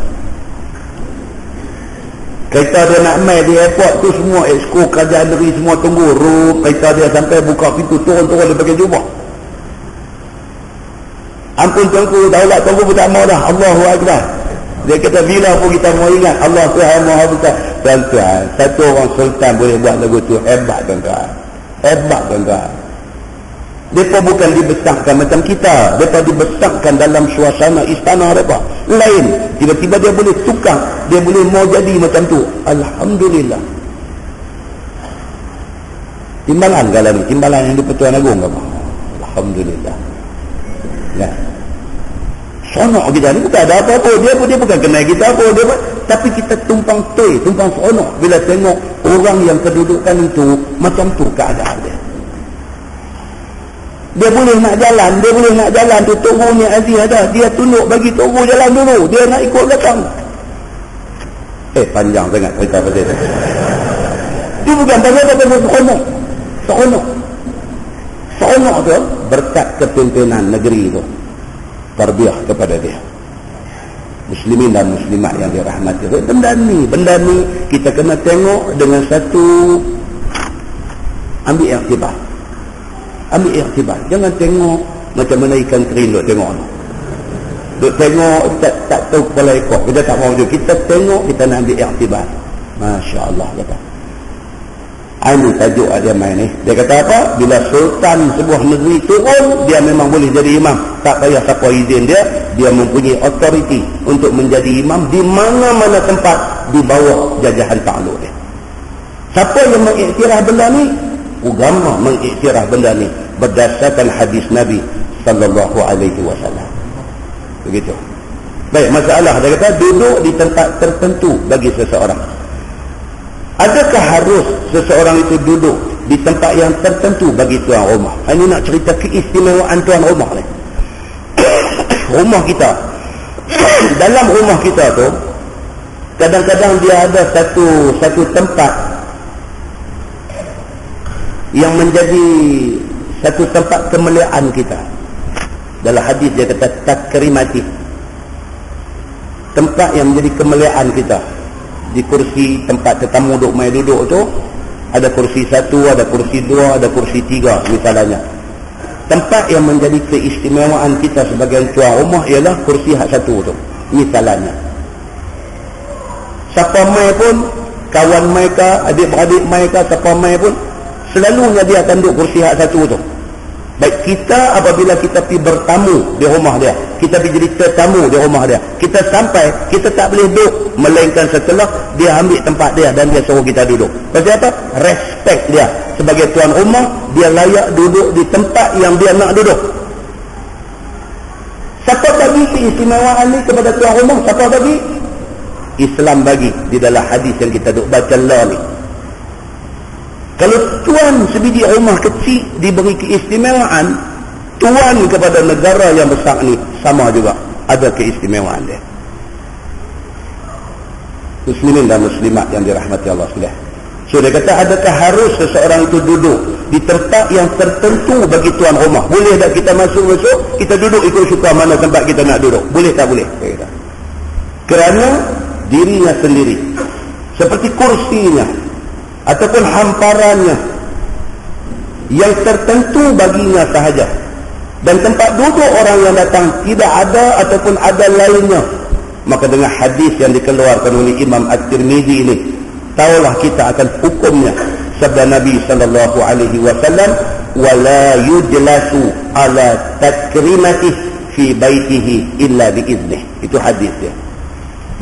Kereta dia nak main di airport tu, semua exco kerajaan negeri semua tunggu. Kereta dia sampai buka pintu, turun-turun dia pakai jubah. Ampun tuanku, daulat tuanku pun tak mau dah. Allahu Akbar. Dia kata bila pun kita mau ingat Allah Tuhan Maha Besar. Tuan-tuan, satu orang sultan boleh buat lagu tu, hebat tuan-tuan. Hebat tuan-tuan. Mereka bukan dibesarkan macam kita. Mereka dibesarkan dalam suasana istana mereka. Lain. Tiba-tiba dia boleh tukar. Dia boleh mau jadi macam tu. Alhamdulillah. Timbalan kalau ni. Timbalan yang di Pertuan Agong ke apa? Alhamdulillah. Ya. Sonok kita ni bukan ada apa-apa. Dia bukan kenal kita apa. Tapi kita tumpang toy, tumpang sonok. Bila tengok orang yang kedudukan itu, macam tu keadaan dia. Dia boleh nak jalan tu, tunggunya Aziz ada, dia tunduk bagi tunggu jalan dulu, dia nak ikut belakang. Panjang sangat cerita pasal dia. Dia bukan pasal seronok tu berkat kepimpinan negeri tu, tarbiyah kepada dia. Muslimin dan muslimat yang dirahmati. Benda ni kita kena tengok dengan satu, ambil iktibar. Jangan tengok macam mana ikan kering duk tengok. Duk tengok tak tahu kepala ekor. Kita tak mahu juga. Kita tengok, kita nak ambil iktibar. Masya Allah kata. Ini tajuk dia main ni. Dia kata apa? Bila sultan sebuah negeri turun, dia memang boleh jadi imam. Tak payah siapa izin dia. Dia mempunyai authority untuk menjadi imam di mana-mana tempat di bawah jajahan takluk dia. Siapa yang mengiktiraf benda ni? Agama mengiktiraf benda ni berdasarkan hadis Nabi sallallahu alaihi wasallam. Begitu. Baik, masalah dia kata duduk di tempat tertentu bagi seseorang. Adakah harus seseorang itu duduk di tempat yang tertentu bagi tuan rumah? Ini nak cerita keistimewaan tuan rumah ni. Rumah kita. Dalam rumah kita tu kadang-kadang dia ada satu tempat yang menjadi satu tempat kemuliaan kita. Dalam hadis dia kata takrimati, tempat yang menjadi kemuliaan kita. Di kursi tempat tetamu duduk tu, ada kursi 1, ada kursi 2, ada kursi 3 misalnya. Tempat yang menjadi keistimewaan kita sebagai tuan rumah ialah kursi hak 1 tu misalnya. Siapa mai pun, kawan mereka, adik-beradik mereka, siapa mai pun, selalunya dia akan duduk kursi hak 1 tu. Baik, kita apabila kita pergi bertamu di rumah dia, kita pergi jadi tetamu di rumah dia, kita sampai, kita tak boleh duduk melainkan setelah dia ambil tempat dia dan dia suruh kita duduk. Pasal apa? Respect dia sebagai tuan rumah, dia layak duduk di tempat yang dia nak duduk. Siapa bagi keistimewaan ni kepada tuan rumah? Siapa bagi? Islam bagi di dalam hadis yang kita duk baca lah ni. Kalau tuan sebiji rumah kecil diberi keistimewaan, tuan kepada negara yang besar ni sama juga ada keistimewaan dia. Muslimin dan muslimat yang dirahmati Allah sekalian. So dia kata, adakah harus seseorang itu duduk di tempat yang tertentu bagi tuan rumah? Boleh tak kita masuk, kita duduk ikut suka mana tempat kita nak duduk? Boleh tak boleh? Kerana dirinya sendiri, seperti kursinya ataupun hamparannya yang tertentu baginya sahaja, dan tempat duduk orang yang datang tidak ada ataupun ada lainnya Maka dengan hadis yang dikeluarkan oleh Imam At-Tirmizi ini, taulah kita akan hukumnya. Sabda Nabi sallallahu alaihi wasallam, "Wala yujlasu ala takrimatihi fi baitihi illa biiznih." Itu hadis dia.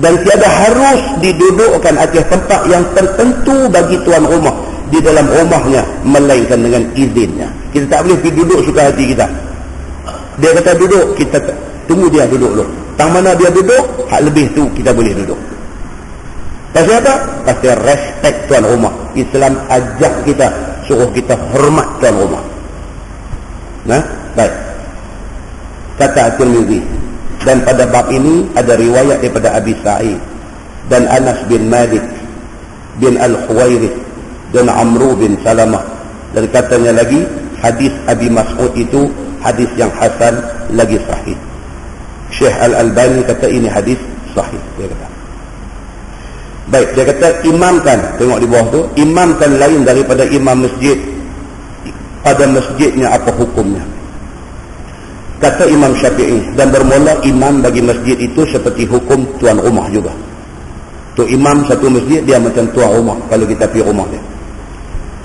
Dan tiada harus didudukkan atas tempat yang tertentu bagi tuan rumah di dalam rumahnya melainkan dengan izinnya. Kita tak boleh pergi duduk suka hati kita. Dia kata duduk, kita tunggu dia duduk dulu. Tang mana dia duduk, hak lebih tu kita boleh duduk. Pasal apa? Pasal respect tuan rumah. Islam ajak kita, suruh kita hormat tuan rumah. Nah, baik. Kata At-Tirmizi, dan pada bab ini ada riwayat daripada Abi Sa'id dan Anas bin Malik bin Al-Khuwairith dan Amru bin Salamah. Dan katanya lagi, hadis Abi Mas'ud itu hadis yang hasan lagi sahih. Syekh Al-Albani kata ini hadis sahih, dia kata. Baik, dia kata imamkan, tengok di bawah tu, imamkan lain daripada imam masjid. Pada masjidnya apa hukumnya? Kata Imam Syafi'i, dan bermula imam bagi masjid itu seperti hukum tuan rumah juga. Tu imam satu masjid, dia macam tuan rumah kalau kita pergi rumah dia.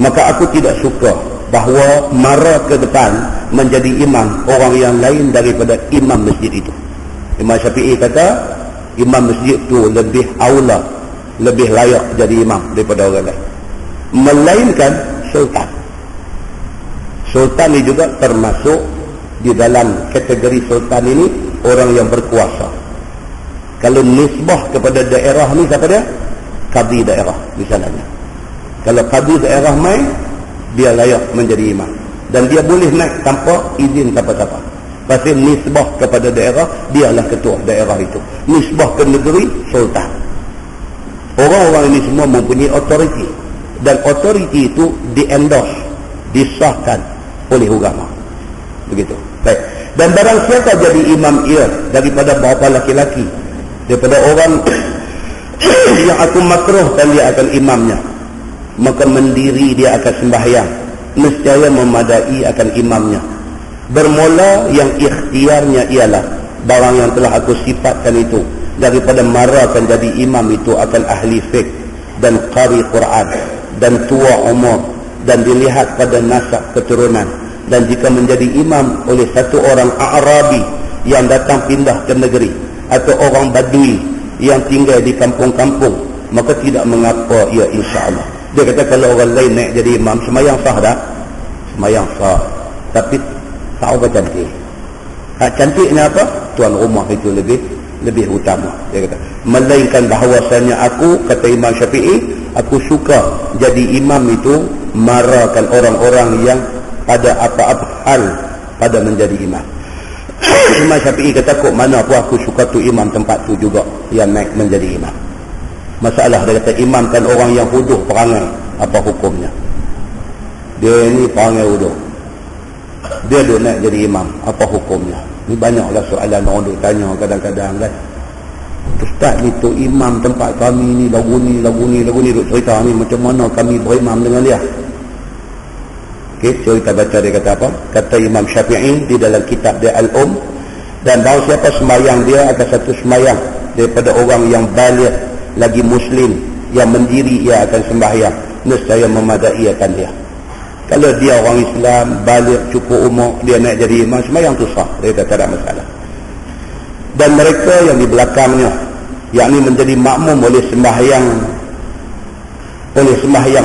Maka aku tidak suka bahawa mara ke depan menjadi imam orang yang lain daripada imam masjid itu. Imam Syafi'i kata imam masjid tu lebih aula, lebih layak jadi imam daripada orang lain, melainkan sultan. Sultan ini juga termasuk di dalam kategori sultan ini orang yang berkuasa. Kalau nisbah kepada daerah ni siapa dia? Qadi daerah misalnya. Kalau qadi daerah mai, dia layak menjadi imam dan dia boleh naik tanpa izin siapa-siapa. Pasal nisbah kepada daerah, dialah ketua daerah itu. Nisbah ke negeri, sultan. Orang-orang ini semua mempunyai otoriti, dan otoriti itu di-endorse, disahkan oleh agama. Begitu. Baik. Dan barang siapa jadi imam ia daripada bapa laki-laki, daripada orang yang aku makruhkan dia akan imamnya, maka mendiri dia akan sembahyang, nescaya memadai akan imamnya. Bermula yang ikhtiarnya ialah barang yang telah aku sifatkan itu, daripada marakan jadi imam itu akan ahli fiqh dan qari Quran dan tua umur dan dilihat pada nasab keturunan. Dan jika menjadi imam oleh satu orang Arabi yang datang pindah ke negeri, atau orang Badui yang tinggal di kampung-kampung, maka tidak mengapa ia insya-Allah. Dia kata kalau orang lain naik jadi imam, semayang sah dah? Semayang sah, tapi tak apa cantik. Cantiknya apa? Tuan rumah itu lebih utama. Dia kata, melainkan bahawasanya aku, kata Imam Syafi'i, aku suka jadi imam itu marakan orang-orang yang pada apa-apa hal pada menjadi imam. Imam Syafi'i kata, kok mana pun aku suka tu imam tempat tu juga yang naik menjadi imam. Masalah dia kata, imam kan orang yang huduh perangai, apa hukumnya? Dia ni perangai huduh, dia duduk naik jadi imam, apa hukumnya? Ni banyaklah soalan orang duduk tanya kadang-kadang kan. Ustaz ni tu imam tempat kami ni lagu ni duduk cerita ni, macam mana kami berimam dengan dia? Okey, so kita baca dia kata apa? Kata Imam Syafi'i di dalam kitab dia Al-Um, dan bahawa siapa sembahyang dia akan satu sembahyang daripada orang yang baligh lagi muslim yang mendiri, ia akan sembahyang, nescaya memadai akan dia. Kalau dia orang Islam baligh cukup umur, dia naik jadi imam, sembahyang tu sah, dia kata tak ada masalah. Dan mereka yang di belakangnya, yakni menjadi makmum oleh sembahyang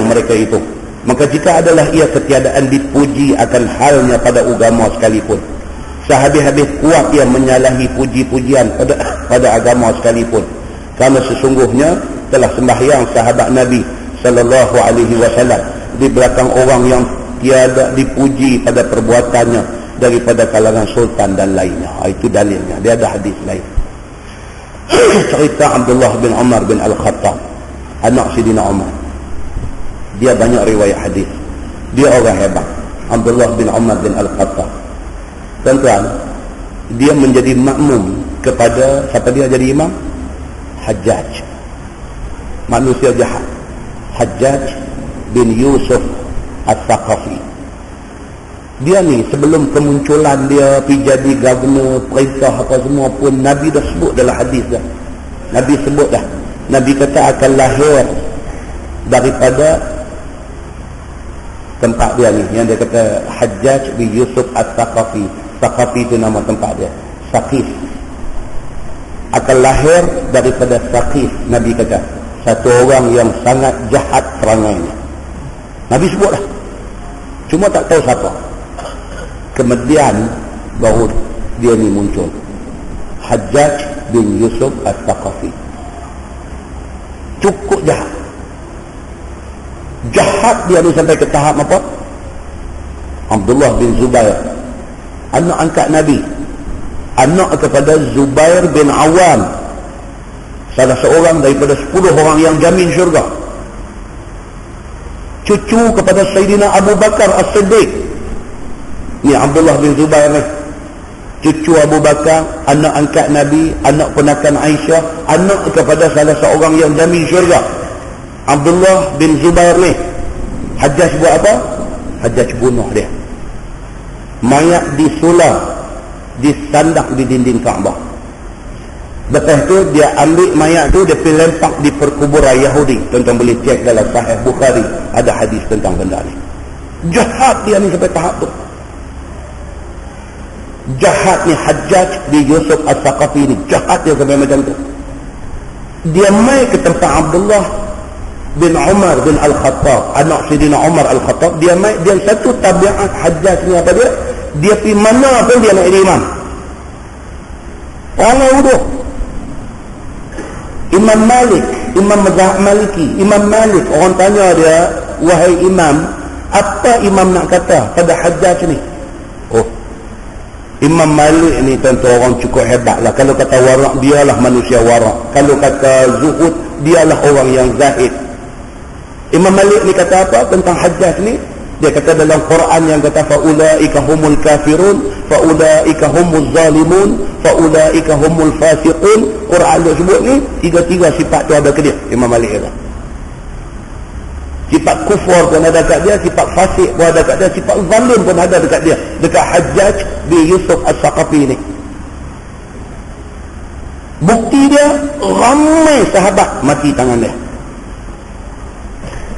mereka itu, maka jika adalah ia ketiadaan dipuji akan halnya pada agama sekalipun, sehabis-habis kuat ia menyalahi puji-pujian pada agama sekalipun, kerana sesungguhnya telah sembahyang sahabat Nabi sallallahu alaihi wasallam di belakang orang yang tiada dipuji pada perbuatannya daripada kalangan sultan dan lainnya. Itu dalilnya. Dia ada hadis lain. Cerita Abdullah bin Umar bin Al-Khattab, anak Sidina Umar. Dia banyak riwayat hadis. Dia orang hebat. Abdullah bin Umar bin Al-Khattab. Tuan-tuan, dia menjadi makmum kepada siapa dia jadi imam? Hajjaj. Manusia jahat. Hajjaj bin Yusuf Al-Thaqafi. Dia ni sebelum kemunculan dia pergi jadi governor, perintah apa semua pun, Nabi dah sebut dalam hadis dah. Nabi sebut dah. Nabi kata akan lahir daripada tempat dia ni, yang dia kata Hajjaj bin Yusuf As-Saqafi. Saqafi itu nama tempat dia, Saqif. Akan lahir daripada Saqif. Nabi kata satu orang yang sangat jahat perangainya. Nabi sebut dah, cuma tak tahu siapa. Kemudian baru dia ni muncul, Hajjaj bin Yusuf As-Saqafi. Cukup jahat dia ni sampai ke tahap apa? Abdullah bin Zubair, anak angkat Nabi, anak kepada Zubair bin Awam, salah seorang daripada 10 orang yang jamin syurga, cucu kepada Sayyidina Abu Bakar As-Siddiq. Ni Abdullah bin Zubair ni, cucu Abu Bakar, anak angkat Nabi, anak ponakan Aisyah, anak kepada salah seorang yang jamin syurga, Abdullah bin Zubair ni. Hajjaj buat apa? Hajjaj bunuh dia. Mayat disulam, disandak di dinding Kaabah. Lepas tu dia ambil mayat tu, dia pergi lempak di perkuburan Yahudi. Tuan-tuan boleh cek dalam Sahih Bukhari, ada hadis tentang benda ni. Jahat dia ni sampai tahap tu. Jahat ni Hajjaj bin Yusuf As-Saqafi ni, jahat dia sampai macam tu. Dia mai ke tempat Abdullah bin Umar bin Al-Khattab, anak Sayyidina Umar Al-Khattab. Dia mai, dia satu tabiat Hajjaj ni apa dia? Dia pergi mana pun dia nak jadi imam. Orang duduk. Imam Malik, Imam Mazhab Maliki, Imam Malik, orang tanya dia, wahai imam, apa imam nak kata pada Hajjaj ni? Oh, Imam Malik ni tentu orang cukup hebat lah. Kalau kata warak, dialah manusia warak. Kalau kata zuhud, dialah orang yang zahid. Imam Malik ni kata apa tentang Hajjaj ni? Dia kata dalam Quran yang kata faulaika humul kafirun, faulaika humuz zalimun, faulaika humul fasiqun. Quran dia sebut ni tiga-tiga sifat tu ada ke dia. Imam Malik kata sifat kufur pun ada kat dia, sifat fasik pun ada kat dia, sifat zalim pun ada dekat dia, dekat Hajjaj bin Yusuf As-Saqafi ni. Bukti dia, ramai sahabat mati tangan dia.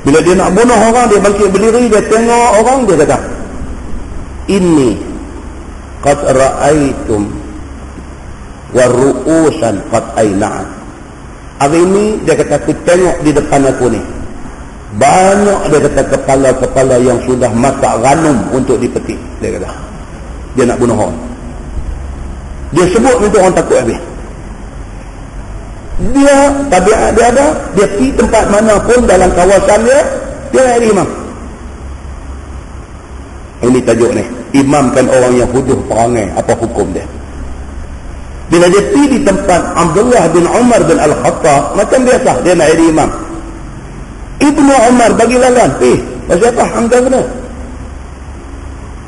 Bila dia nak bunuh orang, dia bangkit berdiri, dia tengok orang, dia kata, inni qad ra'aitum wa ru'usan qad aina'at. Hari ini dia kata, aku tengok di depan aku ni banyak, dia kata, kepala-kepala yang sudah masak ranum untuk dipetik. Dia kata dia nak bunuh orang. Dia sebut untuk orang takut habis. Dia tabiat dia ada, dia pergi tempat mana pun dalam kawasan dia, dia jadi imam. Ini tajuk ni, imam kan orang yang huduh perangai, apa hukum dia? Bila dia pergi di tempat Abdullah bin Umar bin Al-Khattab, macam biasa dia nak jadi imam. Ibnu Umar bagi lalan, pasal apa hanggang kena?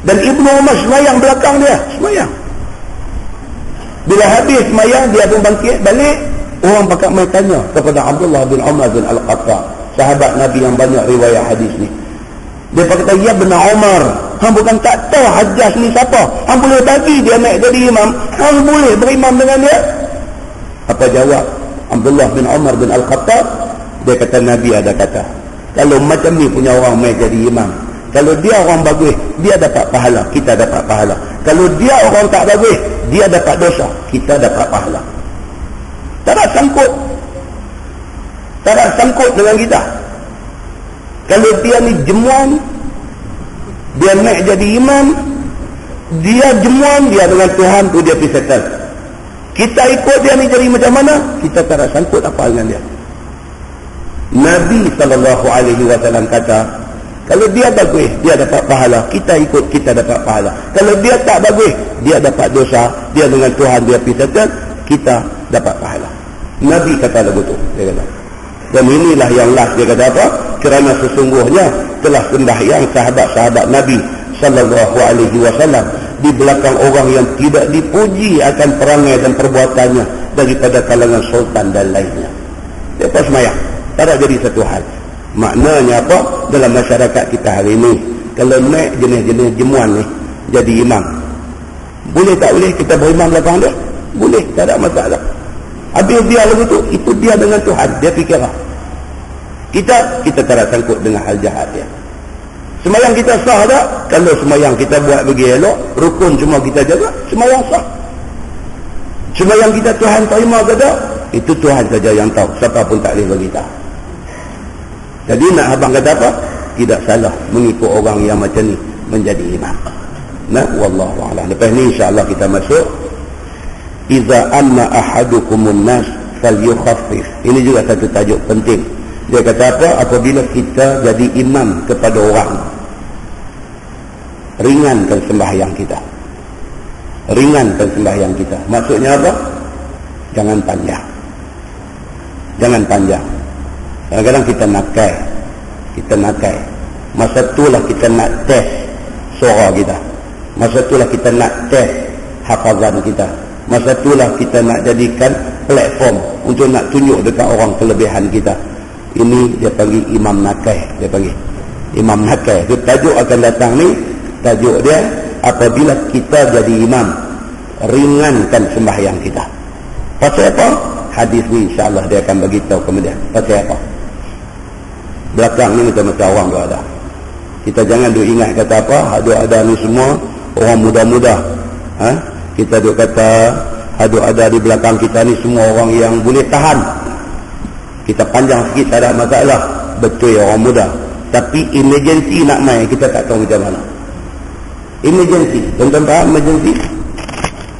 Dan Ibnu Umar semayang belakang dia, semayang. Bila habis semayang, dia pun bangkit balik. Orang pakat mai tanya kepada Abdullah bin Umar bin Al-Khattab, sahabat Nabi yang banyak riwayat hadis ni. Dia kata, ya bin Umar, hang bukan tak tahu Hajjaj ni siapa? Hang boleh bagi dia naik jadi imam? Hang boleh berimam dengan dia? Apa jawab Abdullah bin Umar bin Al-Khattab? Dia kata, Nabi ada kata, kalau macam ni punya orang mai jadi imam, kalau dia orang bagus, dia dapat pahala, kita dapat pahala. Kalau dia orang tak bagus, dia dapat dosa, kita dapat pahala. Tak ada sangkut. Tak ada sangkut dengan kita. Kalau dia ni jemuan, dia naik jadi imam, dia jemuan, dia dengan Tuhan tu dia pergi settle. Kita ikut dia ni jadi macam mana, kita tak ada sangkut apa dengan dia. Nabi SAW kata, kalau dia bagus, dia dapat pahala, kita ikut, kita dapat pahala. Kalau dia tak bagus, dia dapat dosa, dia dengan Tuhan dia pergi settle, kita dapat pahala. Nabi kata lagu tu, dia kata. Dan inilah yang last, dia kata apa? Kerana sesungguhnya telah sembahyang sahabat-sahabat Nabi SAW di belakang orang yang tidak dipuji akan perangai dan perbuatannya daripada kalangan sultan dan lainnya. Dia pas sembahyang, tak ada jadi satu hal. Maknanya apa? Dalam masyarakat kita hari ini, kalau naik jenis-jenis jemuan ni jadi imam, boleh tak boleh kita berimam belakang dia? Boleh, tak ada masalah. Habis dia lagu tu, itu dia dengan Tuhan. Dia fikir lah. Kita tak ada sangkut dengan hal jahat dia. Semayang kita sah tak? Kalau semayang kita buat bagi elok, rukun semua kita jaga, semayang sah. Semayang kita Tuhan terima ke tak? Itu Tuhan saja yang tahu. Siapa pun tak boleh bagi tahu. Jadi nak abang kata apa? Tidak salah mengikut orang yang macam ni menjadi imam. Nah, wallahu a'lam. Lepas ni insya-Allah kita masuk iza anna ahadukumun nas falyukhaffif. Ini juga satu tajuk penting. Dia kata apa? Apabila kita jadi imam kepada orang, ringankan sembahyang kita. Ringankan sembahyang kita. Maksudnya apa? Jangan panjang. Jangan panjang. Kadang-kadang kita nakai. Masa itulah kita nak test suara kita. Masa itulah kita nak test hafazan kita. Masa itulah kita nak jadikan platform untuk nak tunjuk dekat orang kelebihan kita. Ini dia panggil imam nakai. Dia panggil imam nakai. Itu tajuk akan datang ni. Tajuk dia, apabila kita jadi imam, ringankan sembahyang kita. Pasal apa? Hadis ni insya-Allah dia akan bagi tahu kemudian. Pasal apa? Belakang ni macam-macam orang tu ada. Kita jangan duk ingat kata apa, ada ni semua orang muda-muda. Kita duk kata ada di belakang kita ni semua orang yang boleh tahan. Kita panjang sikit tak ada masalah. Betul orang muda. Tapi emergency nak main, kita tak tahu macam mana. Emergency. Tuan-tuan faham emergency?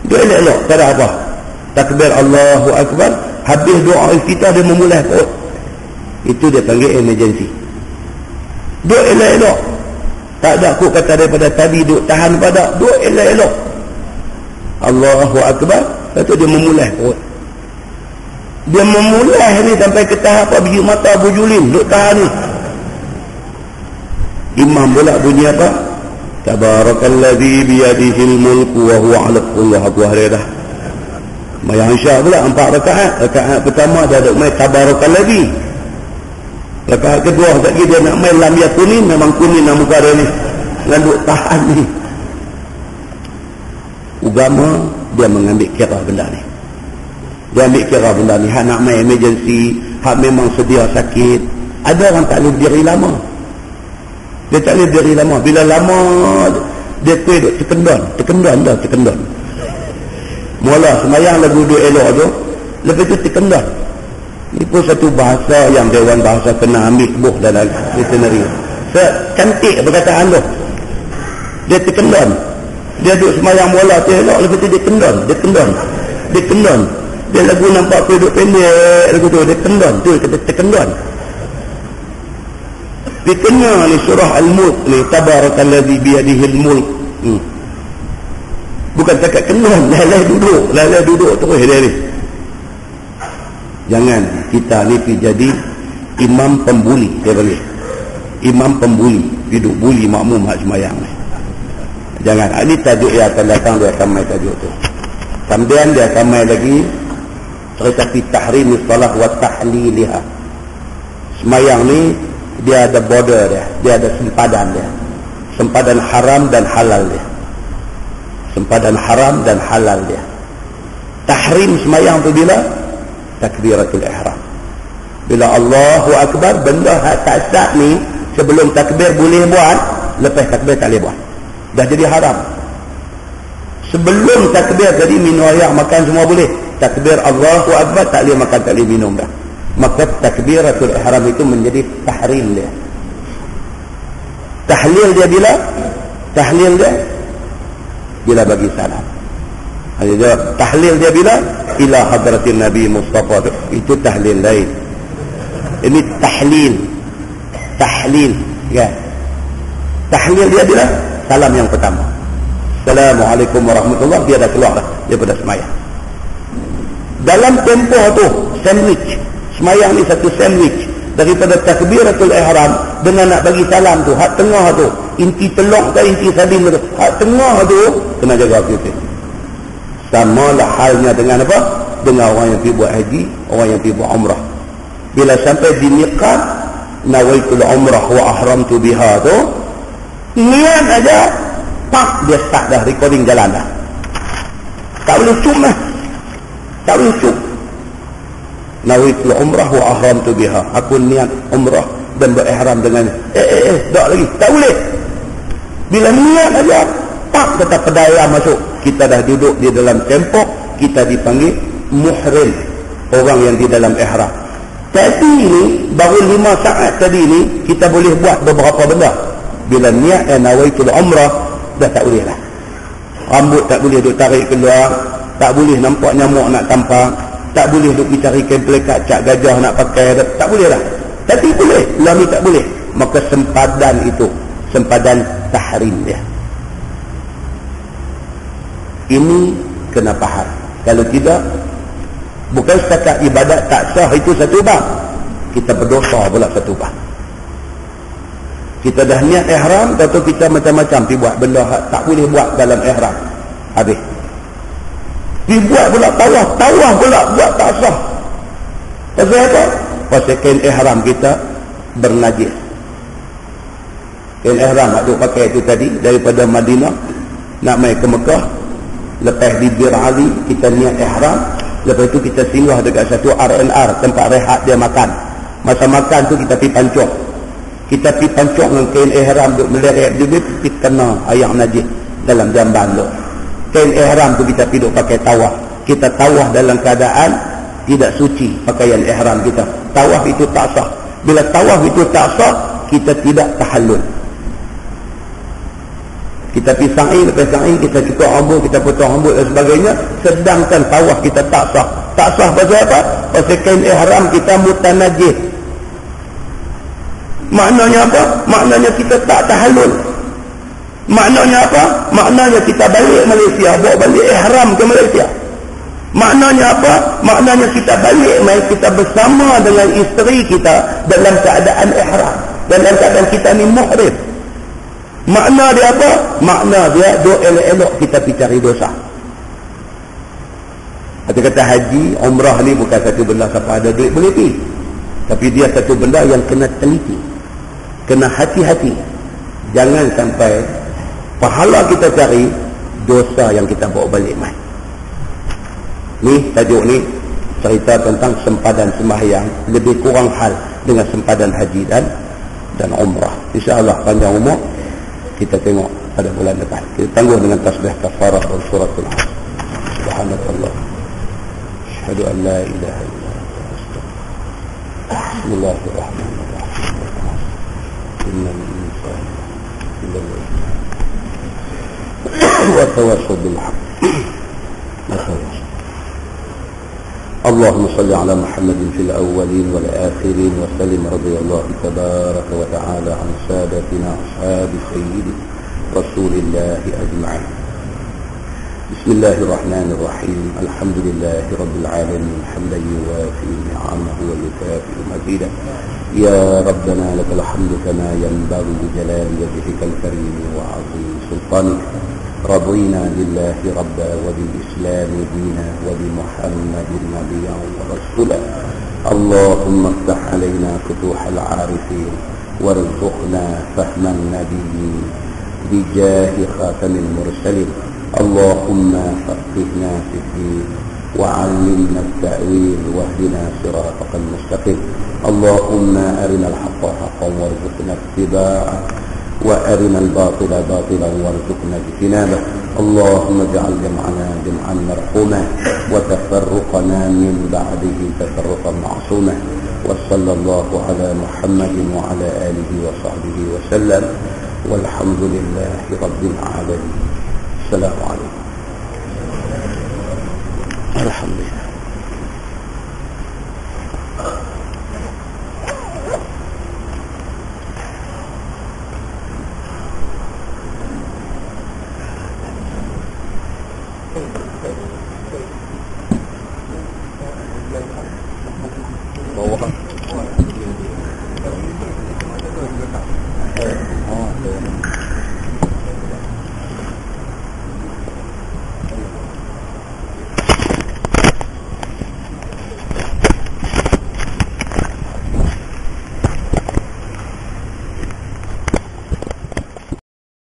Dia elok-elok, tak ada apa. Takbir Allahu Akbar, habis doa kita dia memulai perut. Itu dia panggil emergency. Duk elok-elok. Tak ada aku kata daripada tadi duk tahan pada. Duk elok-elok. Allahu Akbar. Lepas tu dia memulai perut. Dia memulai ni sampai ke tahap biji mata bujulin. Duk tahan ni. Imam pula bunyi apa? Tabarakalladzi biyadihil mulku wa huwa ala kulli syai'in qadir. Mayang Isya pula 4 rakaat. Rakaat pertama dia duk main tabarakalladzi. Rakaat kedua sekali dia nak main lam yakunin, memang kuning nama muka dia ni. Dengan duk tahan ni. Agama dia mengambil kira benda ni. Dia ambil kira benda ni. Hak nak main emergency, hak memang sedia sakit. Ada orang tak boleh berdiri lama. Dia tak boleh berdiri lama. Bila lama dia duk terkendon. Mula semayang lagu duk elok tu, lepas tu terkendon. Ini pun satu bahasa yang Dewan Bahasa kena ambil buh dalam dictionary. Cantik perkataan tu. Dia terkendon. Dia duduk semayang bola tu elok, lepas tu dia kendon. Dia lagu nampak tu duduk pendek lagu tu, dia kendon. Tu kata terkendon. Dia kena ni surah Al-Mulk ni, tabarakalladzi biyadihil mulk. Bukan cakap kendon, lalai duduk terus dia ni. Jangan kita ni pergi jadi imam pembuli, dia panggil. Imam pembuli, duduk buli makmum hak semayang ni. Jangan. Ini tajuk yang akan datang, dia akan main tajuk tu. Kemudian dia akan main lagi cerita tahrim salat wa tahliliha. Semayang ni dia ada border dia ada sempadan dia. Sempadan haram dan halal dia. Sempadan haram dan halal dia. Tahrim semayang tu bila? Takbiratul ihram. Bila Allahu Akbar, benda tak sah ni sebelum takbir boleh buat, lepas takbir tak boleh buat. Dah jadi haram. Sebelum takbir tadi minum air, makan semua boleh. Takbir Allahu Akbar tak boleh makan, tak boleh minum dah. Maka takbiratul ihram itu menjadi tahrim dia. Tahlil dia bila? Tahlil dia bila bagi salam. Tahlil dia bila? Ila hadratin Nabi Mustafa. Itu tahlil lain. Ini tahlil ya. Tahlil dia bila? Salam yang pertama. Assalamualaikum warahmatullahi. Dia dah keluar dah daripada semayang. Dalam tempoh tu sandwich. Semayang ni satu sandwich. Daripada takbiratul ihram dengan nak bagi salam tu, hak tengah tu, inti telok ke inti salim tu, hak tengah tu kena jaga betul. Sama lah halnya dengan apa? Dengan orang yang pergi buat haji, orang yang pergi buat umrah. Bila sampai di miqat, nawaitul umrah wa ahramtu biha tu, niat aja, pak dia start dah recording jalan dah. Tak boleh cuma. Tak boleh cuma. nawaitul umrah wa ahramtu biha. Aku niat umrah dan berihram dengannya. Tak lagi. Tak boleh. Bila niat aja, tak kata pedaya masuk. Kita dah duduk di dalam tempok, kita dipanggil muhrim. Orang yang di dalam ihram. Tadi ni, baru 5 saat tadi ni, kita boleh buat beberapa benda. Bila niat nawaitul umrah, dah tak boleh lah. Rambut tak boleh duk tarik keluar, tak boleh nampak nyamuk nak tampang, tak boleh duk pergi cari kain pelekat cap gajah nak pakai, tak boleh lah. Tapi boleh, lami tak boleh. Maka sempadan itu, sempadan tahrim dia. Ini kena faham. Kalau tidak, bukan setakat ibadat tak sah itu satu bab, kita berdosa pula satu bab. Kita dah niat ihram, atau kita macam-macam pergi buat benda tak boleh buat dalam ihram. Habis. Pergi buat pula tawaf pula buat tak sah. Pasal apa? Pasal kain ihram kita bernajis. Kain ihram nak duk pakai itu tadi daripada Madinah nak mai ke Mekah, lepas di Bir Ali kita niat ihram, lepas itu kita singgah dekat satu R&R, tempat rehat dia makan. Masa makan tu kita pergi pancuk. Kita pergi pancuk dengan kain ihram duk meleret dia, pergi kena air najis dalam jamban tu. Kain ihram tu kita pergi duk pakai tawaf. Kita tawaf dalam keadaan tidak suci pakaian ihram kita. Tawaf itu tak sah. Bila tawaf itu tak sah, kita tidak tahallul. Kita pergi sa'i, lepas sa'i kita cukup rambut, kita potong rambut dan sebagainya, sedangkan tawaf kita tak sah. Tak sah pasal apa? Pasal kain ihram kita mutanajis. Maknanya apa? Maknanya kita tak tahallul. Maknanya apa? Maknanya kita balik Malaysia, bawa balik ihram ke Malaysia. Maknanya apa? Maknanya kita balik, kita bersama dengan isteri kita dalam keadaan ihram, dalam keadaan kita ni muhrim. Makna dia apa? Makna dia doa elok-elok kita pergi cari dosa. Kata-kata haji, umrah ni bukan satu benda siapa ada duit boleh pergi. Tapi dia satu benda yang kena teliti, kena hati-hati. Jangan sampai pahala kita cari, dosa yang kita bawa balik mai. Ni tajuk ni cerita tentang sempadan sembahyang, lebih kurang hal dengan sempadan haji dan umrah. InsyaAllah panjang umur kita tengok pada bulan depan. Kita tangguh dengan tasbih kafarah dan suratul Asr. Subhanakallah, asyhadu an la ilaha illa anta, astaghfiruka. Bismillahirrahmanirrahim. Innal insana wa tawassaw bil haqq. اللهم صل على محمد في الأولين والآخرين وسلم. رضي الله تبارك وتعالى عن سادتنا أصحاب سيد رسول الله أجمعين. بسم الله الرحمن الرحيم. الحمد لله رب العالمين حمدا يوافي نعمه ويكافئ مزيدا. يا ربنا لك الحمد كما ينبغي لجلال وجهك الكريم وعظيم سلطانك. رضينا بالله ربا وبالإسلام دينا وبمحمد نبيا ورسولا. اللهم افتح علينا فتوح العارفين وارزقنا فهم النبيين بجاه خاتم المرسلين. اللهم فقهنا في الدين وعلمنا التأويل واهدنا صراطك المستقيم. اللهم أرنا الحق حقا وارزقنا اتباعه وأرنا الباطل باطلا وارزقنا اجتنابه. اللهم اجعل جمعنا جمعا مرحوما وتفرقنا من بعده تفرقا معصوما. وصلى الله على محمد وعلى آله وصحبه وسلم والحمد لله رب العالمين. السلام عليكم. الحمد لله.